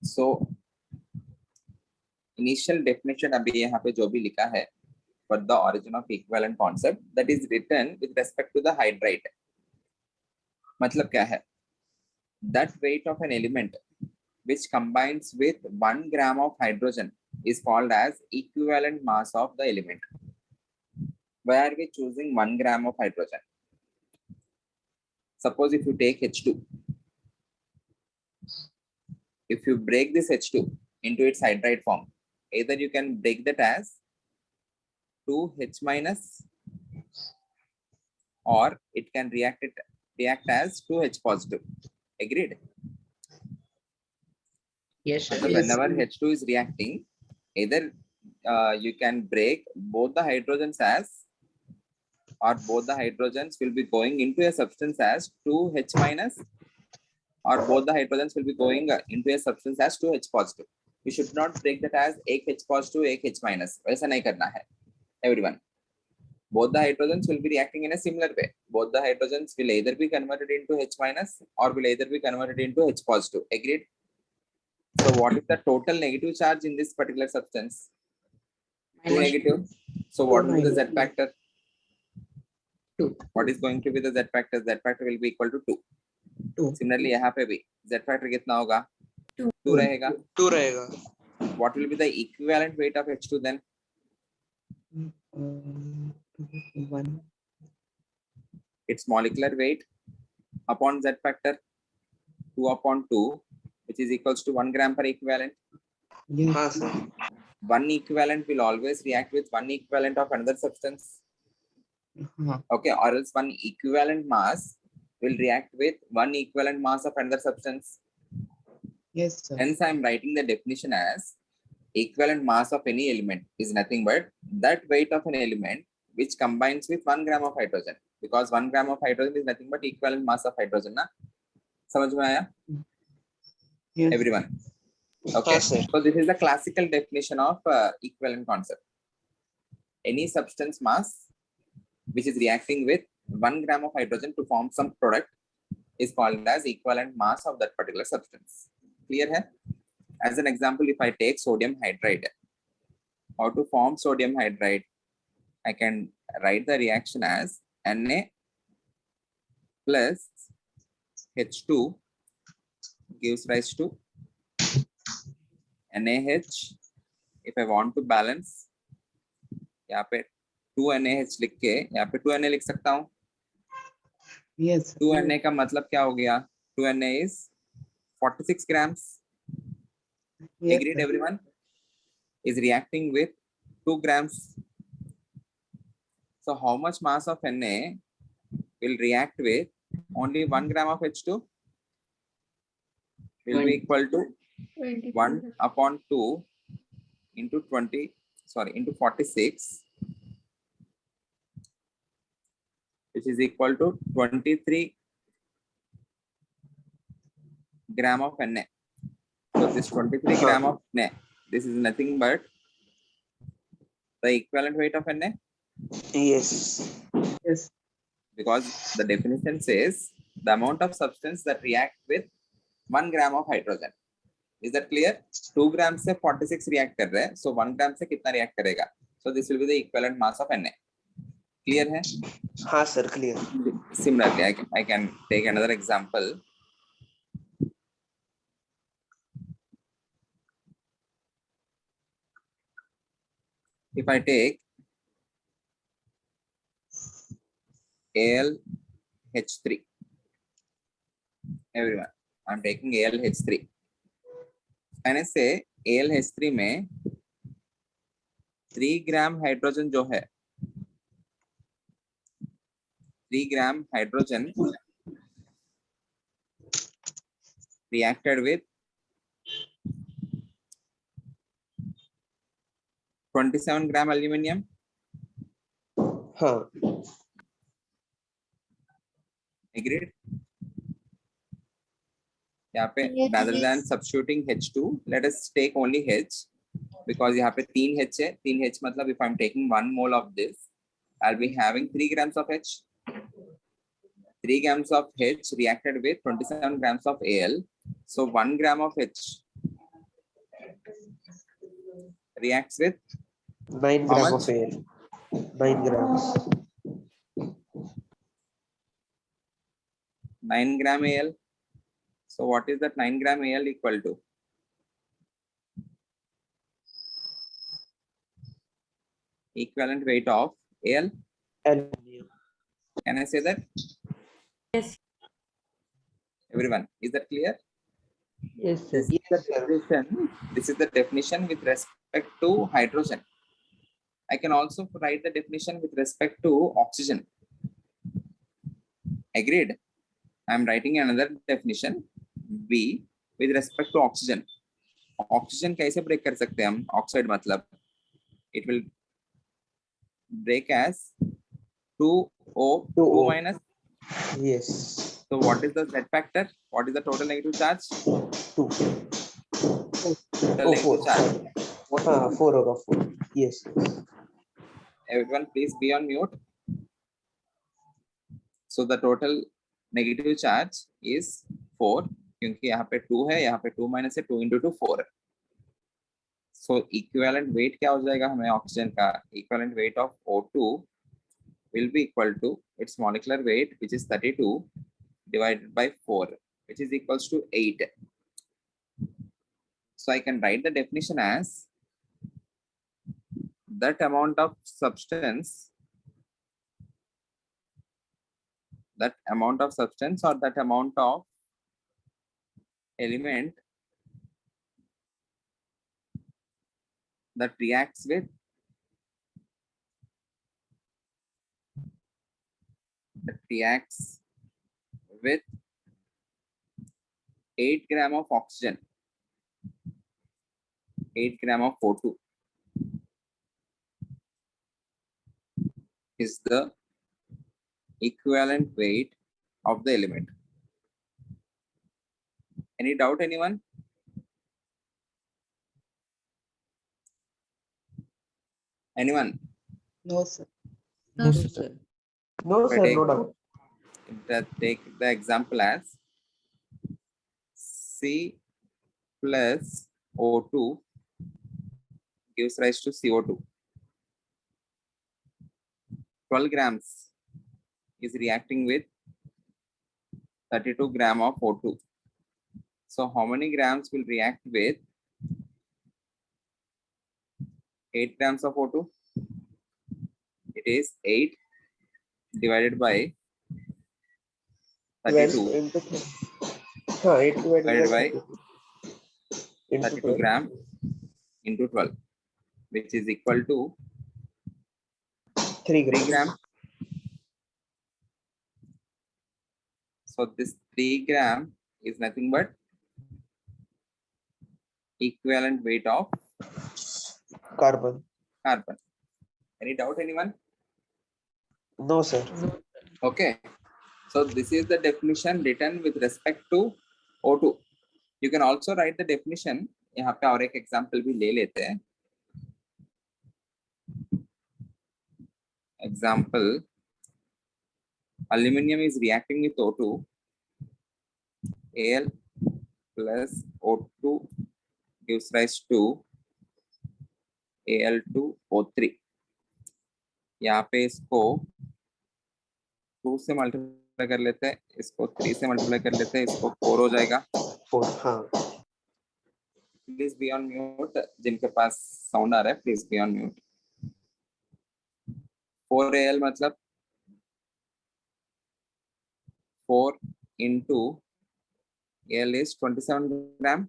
S1: So initial definition अभी यहाँ पे जो भी लिखा है for the origin of equivalent concept, that is written with respect to the hydride. मतलब क्या है? That weight of an element which combines with 1 gram of hydrogen is called as equivalent mass of the element. Why are we choosing 1 gram of hydrogen? Suppose if you take H2, if you break this H2 into its hydride form, either you can break that as 2H minus, or it can react as 2H positive. Agreed?
S6: Yes, sir.
S1: So whenever H2 is reacting, either you can break both the hydrogens as, or both the hydrogens will be going into a substance as 2H minus, or both the hydrogens will be going into a substance as 2H positive. You should not break that as एक H positive, एक H minus. वैसा नहीं करना है, everyone. Both the hydrogens will be reacting in a similar way. Both the hydrogens will either be converted into H minus or will either be converted into H positive. Agreed? So what is the total negative charge in this particular substance? 2 negative. So what will be the Z factor?
S6: 2.
S1: What is going to be the Z factor? Z factor will be equal to 2.
S4: 2.
S1: Similarly, यहाँ पे भी Z factor कितना होगा? 2 रहेगा.
S3: 2 रहेगा.
S1: What will be the equivalent weight of H2 then?
S4: 1.
S1: Its molecular weight upon Z factor, 2 upon 2, which is equals to 1 gram per equivalent.
S4: Yes.
S3: हाँ sir.
S1: One equivalent will always react with one equivalent of another substance.
S4: हाँ.
S1: Okay, or else one equivalent mass will react with one equivalent mass of another substance.
S4: Yes, sir.
S1: Hence, I am writing the definition as equivalent mass of any element is nothing but that weight of an element which combines with 1 gram of hydrogen, because 1 gram of hydrogen is nothing but equivalent mass of hydrogen. Na? समझ में आया?
S4: Yes.
S1: Everyone. Okay.
S8: sir.
S1: So this is the classical definition of equivalent concept. Any substance mass which is reacting with 1 gram of hydrogen to form some product is called as equivalent mass of that particular substance. Clear hai? As an example, if I take sodium hydride, how to form sodium hydride? I can write the reaction as Na plus H2 gives rise to NaH. If I want to balance, यहाँ पे 2 NaH लिख के यहाँ पे 2 Na लिख सकता हूँ.
S4: Yes.
S1: 2 Na का मतलब क्या हो गया? 2 Na is 46 grams.
S4: Yes,
S1: Agreed,
S4: sir.
S1: everyone? Is reacting with 2 grams. So how much mass of Na will react with only 1 gram of H2? Will be equal to 1 upon 2 into 46, which is equal to 23 gram of Na. So this 23 gram of Na, this is nothing but the equivalent weight of Na,
S8: Yes.
S4: Yes.
S1: because the definition says the amount of substance that react with 1 gram of hydrogen. Is that clear? 2 grams से 46 react कर रहे हैं, so 1 gram से कितना react करेगा? So this will be the equivalent mass of Na. Clear है?
S8: हाँ sir, clear.
S1: Similarly, I can take another example. If I take AlH3, everyone, I'm taking AlH3. And I say AlH3 में 3 gram hydrogen जो है, 3 gram hydrogen reacted with 27 gram aluminium.
S8: हाँ.
S1: Agreed? यहाँ पे
S5: Yes,
S1: rather than
S5: yes.
S1: substituting H2, let us take only H, because यहाँ पे 3 H है. 3 H मतलब if I'm taking 1 mole of this, I'll be having 3 grams of H. 3 grams of H reacted with 27 grams of Al. So 1 gram of H reacts with
S8: 9
S1: how
S8: gram
S1: much?
S8: of air. 9 grams.
S1: 9 gram Al. So what is that 9 gram Al equal to? Equivalent weight of Al.
S8: Aluminium.
S1: Can I say that?
S7: Yes.
S1: Everyone, is that clear?
S3: Yes, sir.
S8: Yes, sir.
S1: This is the definition with respect to hydrogen. I can also write the definition with respect to oxygen. Agreed? I am writing another definition B with respect to oxygen. Oxygen कैसे break कर सकते हैं हम? Oxide मतलब it will break as 2O, 2
S8: 2O.
S1: minus.
S8: Yes.
S1: So what is the Z factor? What is the total negative charge?
S8: 2.
S1: Total
S8: Oh,
S1: negative
S8: 4.
S1: charge.
S8: 4 out of 4. Yes.
S1: Everyone please be on mute. So the total negative charge is 4, क्योंकि यहाँ पे 2 है, यहाँ पे 2 minus है, 2 into 2 4 है. So equivalent weight क्या हो जाएगा हमें ऑक्सीजन का? Equivalent weight of O2 will be equal to its molecular weight, which is 32 divided by 4, which is equals to 8. So I can write the definition as that amount of substance, or that amount of element that reacts with with 8 gram of oxygen, 8 gram of O2 is the equivalent weight of the element. Any doubt, anyone? Anyone?
S4: No, sir.
S2: No, sir.
S8: No, sir, no doubt.
S1: Take the example as C plus O2 gives rise to CO2. 12 grams is reacting with 32 gram of O2. So how many grams will react with 8 grams of O2? It is 8 divided by 32
S8: 12 into 8
S1: divided by
S8: 32 into
S1: 32 gram into 12, which is equal to
S8: 3
S1: 3
S8: grams.
S1: gram. So this 3 gram is nothing but equivalent weight of
S8: Carbon.
S1: carbon. Any doubt, anyone?
S8: No, sir.
S1: Okay. So this is the definition written with respect to O2. You can also write the definition. यहाँ पे और एक example भी ले लेते हैं. Example, aluminum is reacting with O2. Al plus O2 gives rise to Al2O3. यहाँ पे इसको 2 से मल्टीप्लाई कर लेते हैं, इसको 3 से मल्टीप्लाई कर लेते हैं, इसको 4 हो जाएगा.
S8: 4. हाँ.
S1: Please be on mute. जिनके पास साउंड आ रहा है please be on mute. 4Al मतलब 4 into Al is 27 gram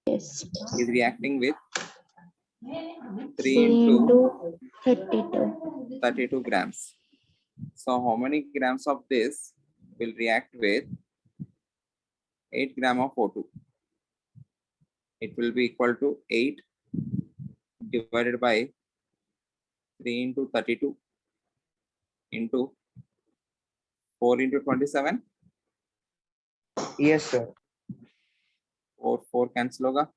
S5: Yes.
S1: is reacting with 3
S5: 3
S1: into
S5: into
S1: 32 grams. So how many grams of this will react with 8 gram of O2? It will be equal to 8 divided by 3 into 32 into 4 into 27.
S8: Yes, sir.
S1: 4 cancel होगा.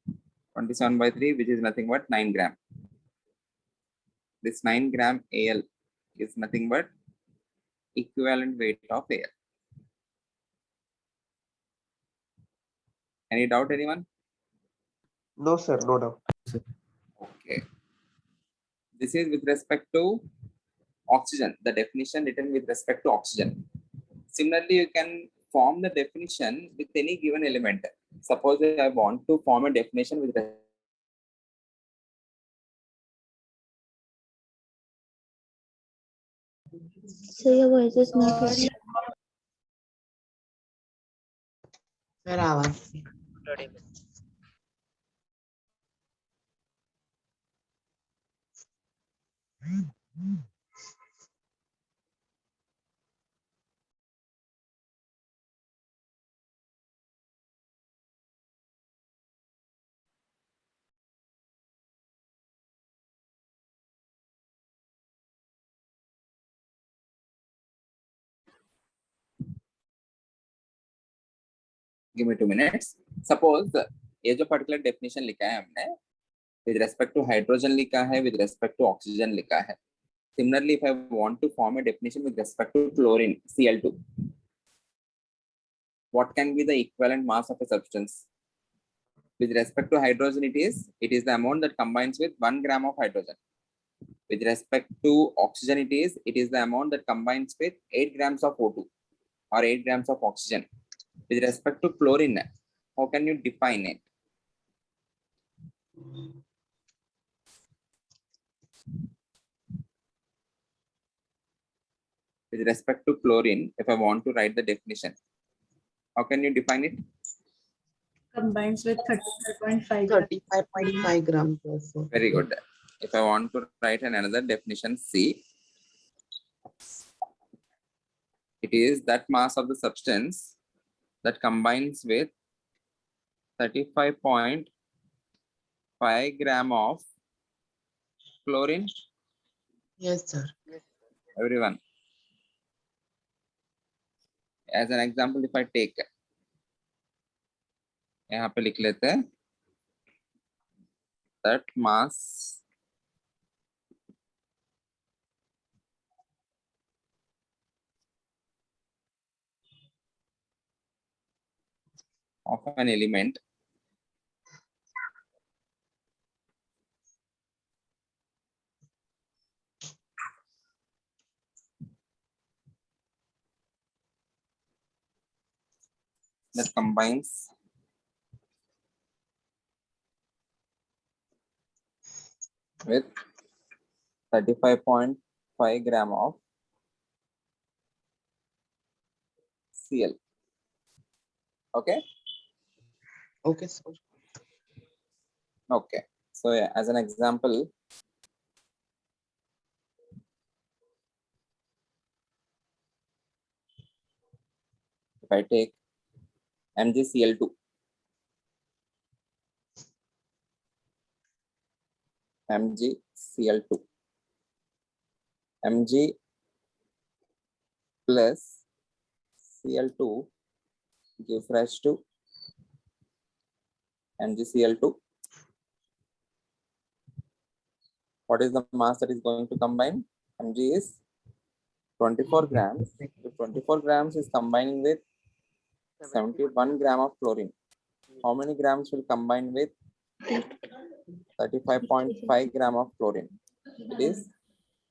S1: 27 by 3, which is nothing but 9 gram. This 9 gram Al is nothing but equivalent weight of Al. Any doubt, anyone?
S8: No, sir. No doubt.
S1: Okay. This is with respect to oxygen, the definition written with respect to oxygen. Similarly, you can form the definition with any given element. Suppose I want to form a definition with
S5: So your voice is not
S7: Sorry.
S4: Sir, आवाज.
S1: give me 2 minutes. Suppose ये जो particular definition लिखा है हमने with respect to hydrogen लिखा है, with respect to oxygen लिखा है. Similarly, if I want to form a definition with respect to chlorine, Cl2, what can be the equivalent mass of a substance? With respect to hydrogen, it is the amount that combines with 1 gram of hydrogen. With respect to oxygen, it is the amount that combines with 8 grams of O2 or 8 grams of oxygen. With respect to chlorine, how can you define it? With respect to chlorine, if I want to write the definition, how can you define it?
S7: Combines with 35.5.
S4: 35.5 grams also.
S1: Very good. If I want to write another definition, C, It is that mass of the substance that combines with 35.5 gram of chlorine.
S4: Yes, sir.
S1: Everyone. As an example, if I take, यहाँ पे लिख लेते हैं that mass of an element that combines with 35.5 gram of Cl. Okay.
S4: Okay, sir.
S1: Okay. So yeah, as an example, if I take MgCl2, MgCl2, Mg plus Cl2 give rise to MgCl2. What is the mass that is going to combine? Mg is 24 grams. So 24 grams is combining with 71 gram of chlorine. How many grams will combine with 35.5 gram of chlorine? It is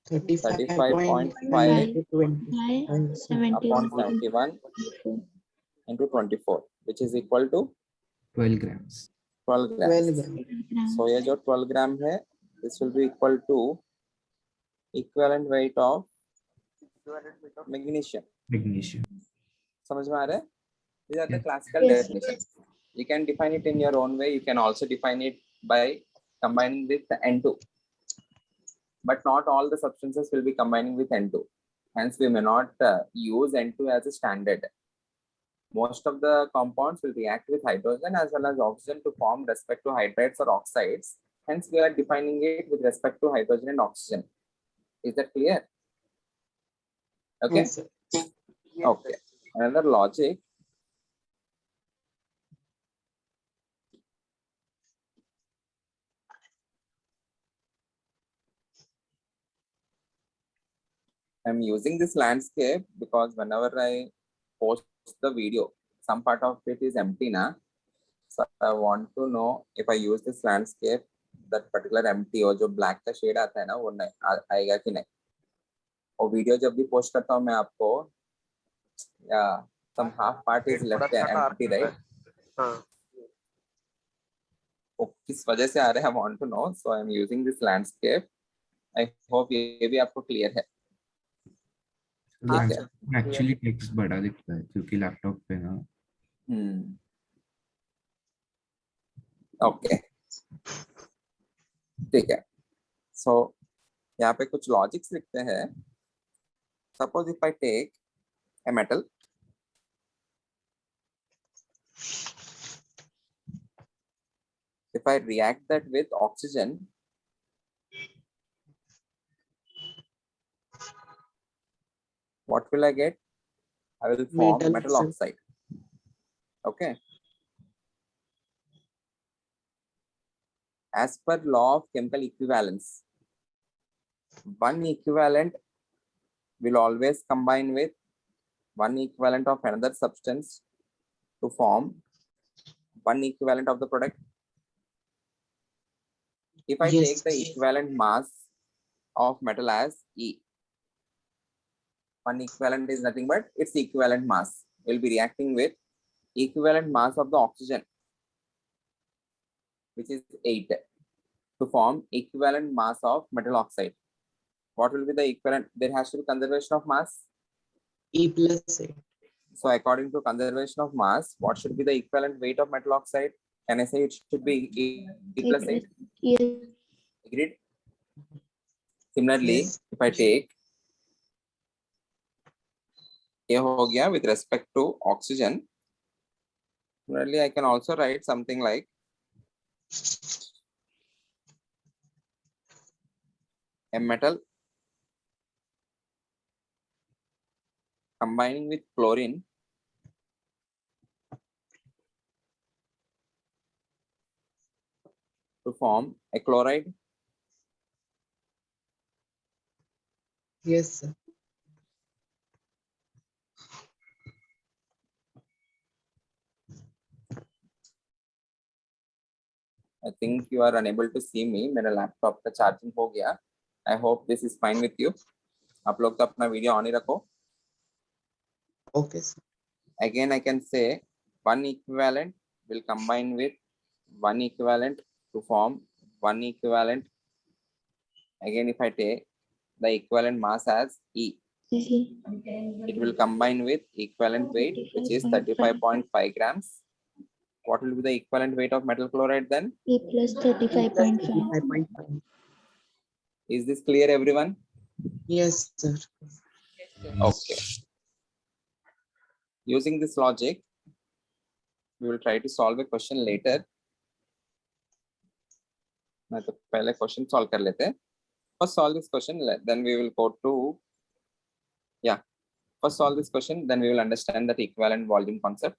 S1: 35.5
S4: 35.5 to 20.
S1: upon 71 into 24, which is equal to
S2: 12 grams.
S1: 12
S4: 12
S1: grams.
S4: grams.
S1: So ये जो 12 gram है, this will be equal to equivalent weight of magnesium.
S2: Magnesium.
S1: समझ में आ रहा है? These are the
S2: Yes.
S1: classical
S5: Yes.
S1: definitions. You can define it in your own way. You can also define it by combining with the N2. But not all the substances will be combining with N2. Hence, we may not use N2 as a standard. Most of the compounds will react with hydrogen as well as oxygen to form respect to hydrates or oxides. Hence, we are defining it with respect to hydrogen and oxygen. Is that clear? Okay.
S4: Yes, sir.
S1: Okay. Another logic. I'm using this landscape because whenever I post the video, some part of it is empty now. So I want to know if I use this landscape, that particular empty or जो black का shade आता है ना वो नहीं आएगा कि नहीं. और video जब भी post करता हूँ मैं आपको, yeah, some half part is left empty, right?
S8: हाँ.
S1: वो किस वजह से आ रहा है I want to know. So I'm using this landscape. I hope ये भी आपको clear है.
S2: हाँ,
S1: ठीक है.
S2: एक्चुअली टेक्स्ट बड़ा दिखता है क्योंकि लैपटॉप पे ना.
S1: ओके ठीक है. सो यहाँ पे कुछ लॉजिक्स लिखते हैं. Suppose if I take a metal, if I react that with oxygen, what will I get? I will form
S4: Metal
S1: metal
S4: oxide.
S1: oxide. Okay. As per law of chemical equivalence, one equivalent will always combine with one equivalent of another substance to form one equivalent of the product. If I
S4: Yes.
S1: take the equivalent mass of metal as E, one equivalent is nothing but its equivalent mass. Will be reacting with equivalent mass of the oxygen, which is 8, to form equivalent mass of metal oxide. What will be the equivalent? There has to be conservation of mass.
S4: E plus 8.
S1: So according to conservation of mass, what should be the equivalent weight of metal oxide? Can I say it should be E plus 8?
S5: Yes.
S1: Agreed? Similarly,
S4: Yes.
S1: if I take ये हो गया with respect to oxygen. Similarly, I can also write something like a metal combining with chlorine to form a chloride.
S4: Yes, sir.
S1: I think you are unable to see me. मेरा laptop का charging हो गया. I hope this is fine with you. आप लोग तो अपना video on ही रखो.
S4: Okay, sir.
S1: Again, I can say one equivalent will combine with one equivalent to form one equivalent. Again, if I take the equivalent mass as E, it will combine with equivalent weight, which is 35.5 grams. What will be the equivalent weight of metal chloride then?
S5: E plus 35.5.
S4: 5.5.
S1: Is this clear, everyone?
S4: Yes, sir.
S1: Okay. Using this logic, we will try to solve a question later. मैं तो पहले question solve कर लेते हैं. First solve this question, then we will go to, yeah. First solve this question, then we will understand that equivalent volume concept.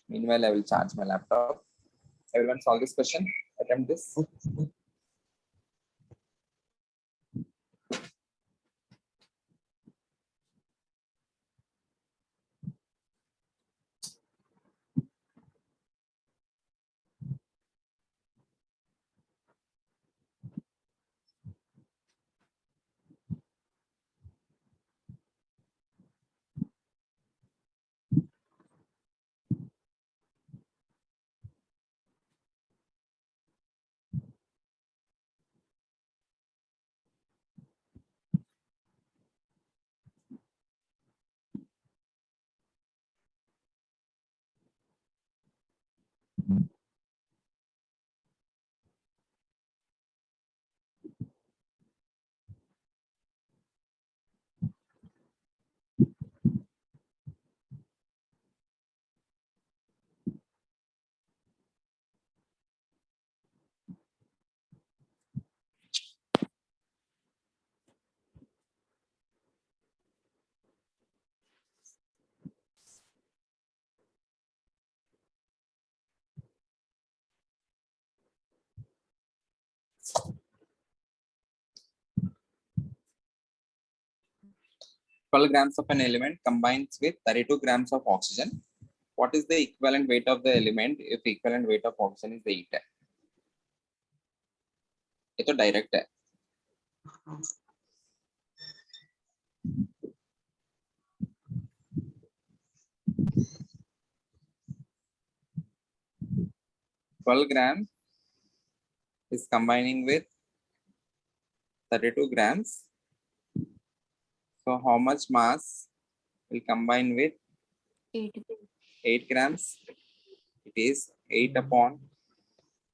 S1: Meanwhile, I will charge my laptop. Everyone solve this question. Attempt this.
S4: Okay.
S1: Twelve grams of an element combines with 32 grams of oxygen. What is the equivalent weight of the element if equivalent weight of oxygen is 8? ये तो direct है. Twelve grams is combining with 32 grams. So how much mass will combine with 8 grams? It is 8 upon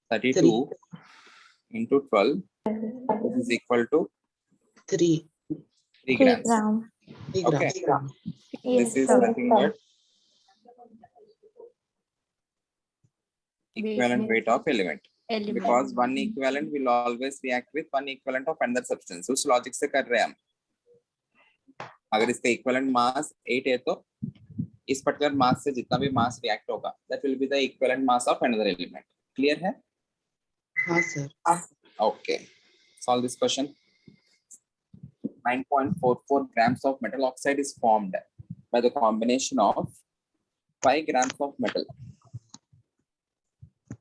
S1: 32 into 12. This is equal to
S4: 3
S1: 3
S5: 3
S1: grams.
S5: gram.
S4: 3
S1: Okay.
S4: grams.
S1: This is
S5: sir.
S1: nothing but equivalent weight of element. Because one equivalent will always react with one equivalent of another substance. उस logic से कर रहे हैं हम. अगर इसका equivalent mass 8 है तो इस particular mass से जितना भी mass react होगा, that will be the equivalent mass of another element. Clear है?
S4: हाँ, sir.
S1: Okay. Solve this question. 9.44 grams of metal oxide is formed by the combination of 5 grams of metal.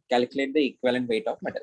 S1: Calculate the equivalent weight of metal.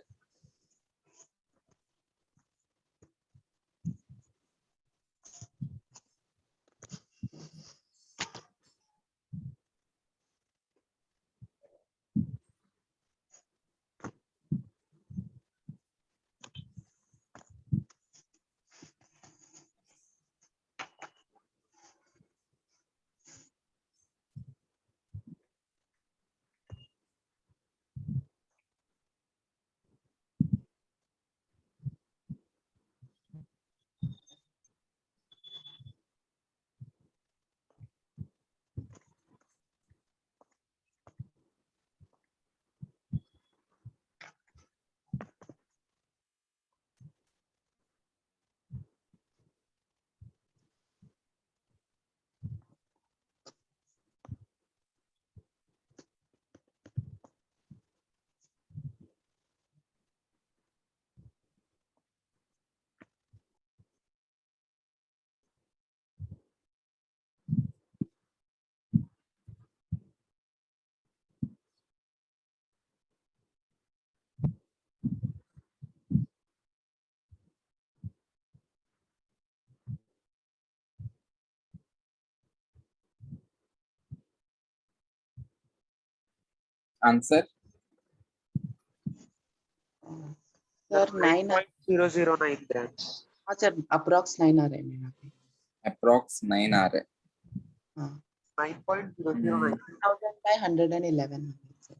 S1: Answer.
S4: Sir 9
S8: 0.009 grams.
S4: हाँ sir approx 9 आ रहे हैं मेरा पे
S1: Approx 9 आ रहा है.
S4: हाँ
S8: 9.009.
S4: 1000/111 सर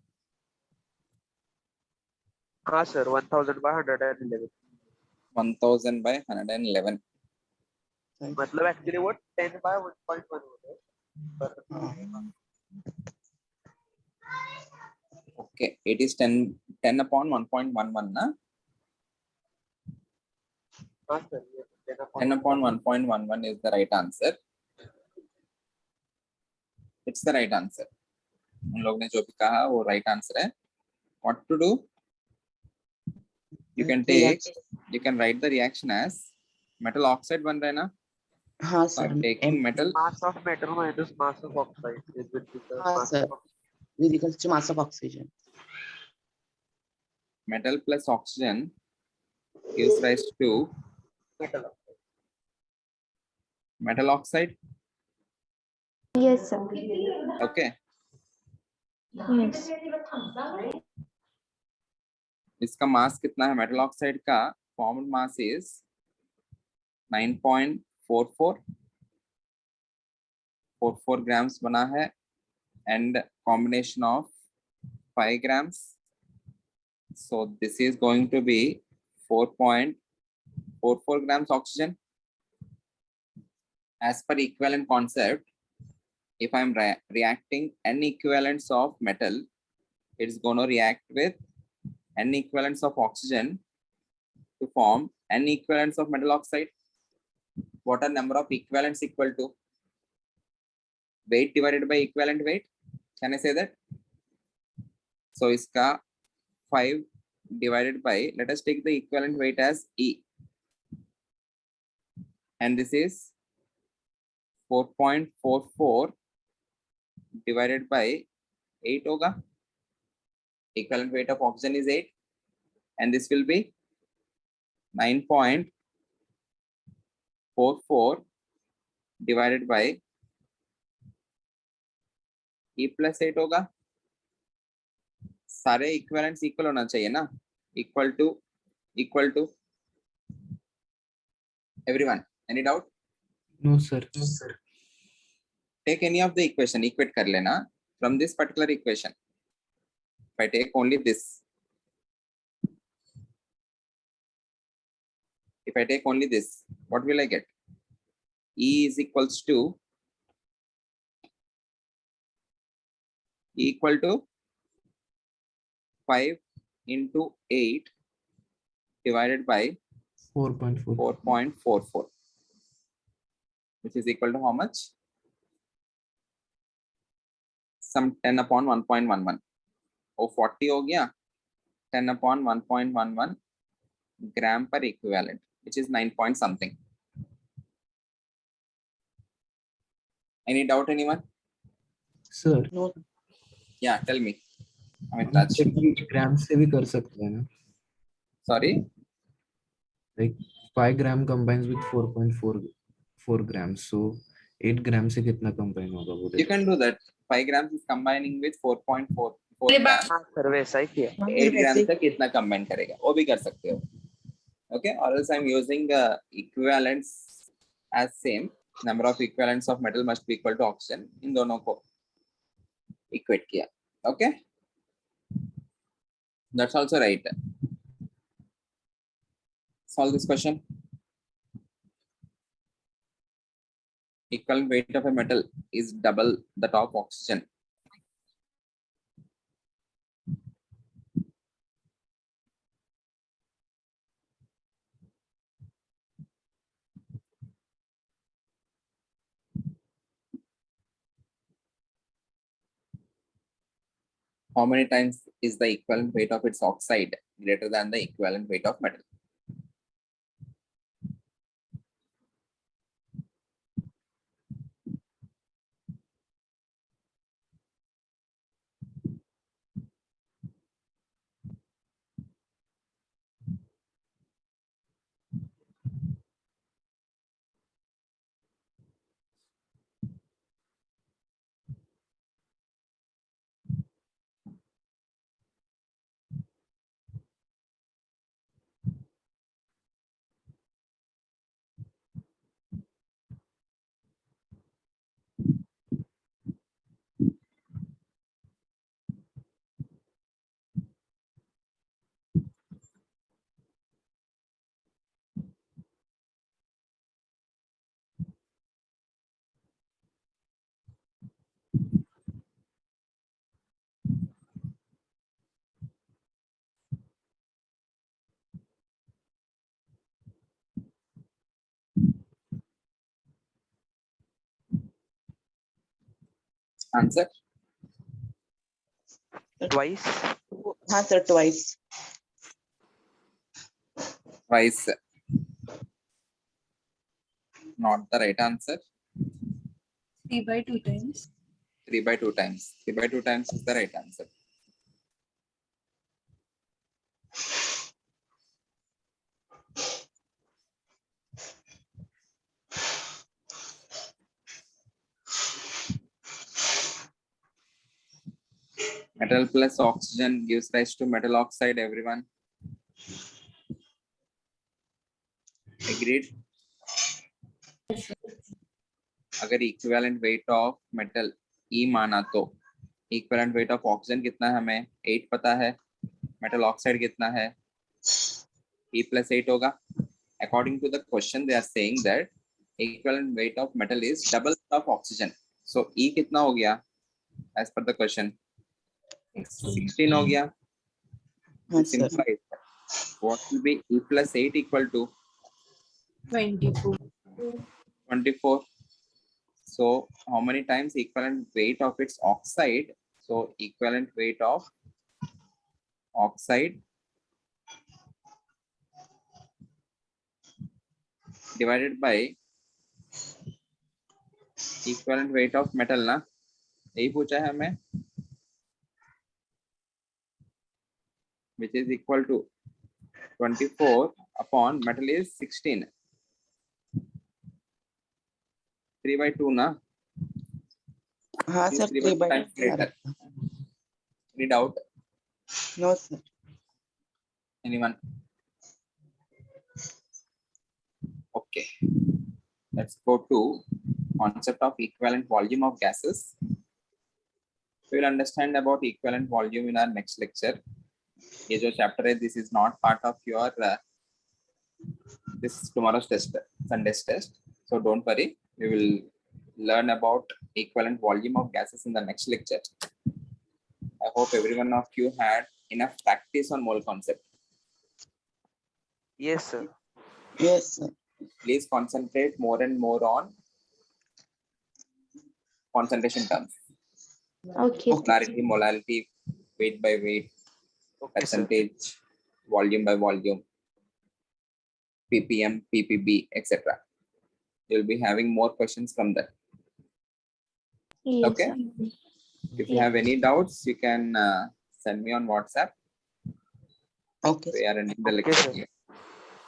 S8: हाँ sir, 1000/111.
S1: 1000 by 111.
S8: मतलब actually वो 10/1.1 होता है.
S4: हाँ
S1: Okay, it is 10 upon 1.11 na.
S8: हाँ sir, ये
S1: 10 upon 1.11 is the right answer. It's the right answer. उन लोग ने जो भी कहा वो right answer है. What to do? You can take, you can write the reaction as metal oxide बन रहा है ना.
S4: हाँ
S1: So I'm
S4: sir
S1: taking metal,
S8: mass of metal minus mass of oxide is equal to the
S4: हाँ
S8: mass
S4: सir.
S8: of
S4: with equals to mass of oxygen.
S1: metal plus oxygen gives rise to
S8: metal.
S1: metal oxide.
S5: Yes, sir.
S1: Okay.
S5: Yes.
S1: इसका मास कितना है metal oxide का? Formed mass is 9.44 grams बना है and combination of 5 grams. So this is going to be 4.44 grams oxygen. As per equivalent concept, if I'm reacting n equivalents of metal, it's going to react with n equivalents of oxygen to form n equivalents of metal oxide. What are number of equivalents equal to? Weight divided by equivalent weight. Can I say that? So iska 5 divided by, let us take the equivalent weight as E. And this is 4.44 divided by 8 hoga. Equivalent weight of oxygen is 8. And this will be 9.44 divided by E plus 8 होगा. सारे equivalents equal होना चाहिए ना. Equal to everyone. Any doubt?
S2: No, sir.
S1: Take any of the equation, equate कर लेना from this particular equation. If I take only this, if I take only this, what will I get? E is equals to equal to 5 into 8 divided by
S2: 4.4.
S1: 4.44, which is equal to how much? Some 10 upon 1.11. Oh, 40 हो गया. 10 upon 1.11 gram per equivalent, which is 9 point something. Any doubt, anyone?
S2: Sir,
S4: No,
S1: Yeah, tell me. Amit Raj.
S2: ग्राम से भी कर सकते हैं ना?
S1: Sorry.
S2: Like 5 gram combines with 4.44 grams. So 8 gram से कितना combine होगा वो
S1: You can do that. 5 grams is combining with 4.44 grams.
S8: हाँ sir, वैसा ही किया.
S1: 8 grams तक कितना combine करेगा वो भी कर सकते हो. Okay, or else I'm using equivalents as same. Number of equivalents of metal must be equal to oxygen. इन दोनों को equate किया. Okay, that's also right. Solve this question. Equivalent weight of a metal is double that of oxygen. How many times is the equivalent weight of its oxide greater than the equivalent weight of metal? Answer?
S8: Twice.
S4: हाँ sir, twice.
S1: Twice. Not the right answer.
S7: 3/2 times.
S1: 3/2 times. 3/2 times is the right answer. Metal plus oxygen gives rise to metal oxide, everyone. Agreed? अगर equivalent weight of metal E माना तो equivalent weight of oxygen कितना है हमें 8 पता है, metal oxide कितना है E plus 8 होगा. According to the question they are saying that equivalent weight of metal is double of oxygen. So E कितना हो गया as per the question? 16 हो गया.
S4: हाँ sir.
S1: Simplified. What will be E plus 8 equal to
S7: 24.
S1: 24. So how many times equivalent weight of its oxide? So equivalent weight of oxide divided by equivalent weight of metal ना, यही पूछा है हमें, which is equal to 24 upon metal is 16. 3/2 ना.
S4: हाँ sir, 3 by
S1: times later. Any doubt?
S4: No sir.
S1: Anyone? Okay. Let's go to concept of equivalent volume of gases. We will understand about equivalent volume in our next lecture. ये जो chapter है, this is not part of your this tomorrow's test, Sunday's test. So don't worry. We will learn about equivalent volume of gases in the next lecture. I hope every one of you had enough practice on mole concept.
S8: Yes, sir.
S4: Yes sir.
S1: Please concentrate more and more on concentration terms.
S5: Okay.
S1: Molarity, molality, weight by weight,
S8: Okay, sir.
S1: percentage, volume by volume, ppm, ppb, etc. You'll be having more questions from that.
S5: Yes.
S1: Okay. If you
S5: Yeah.
S1: have any doubts, you can send me on WhatsApp.
S4: Okay.
S1: We are ending the
S8: Okay,
S1: lecture
S8: sir.
S1: here.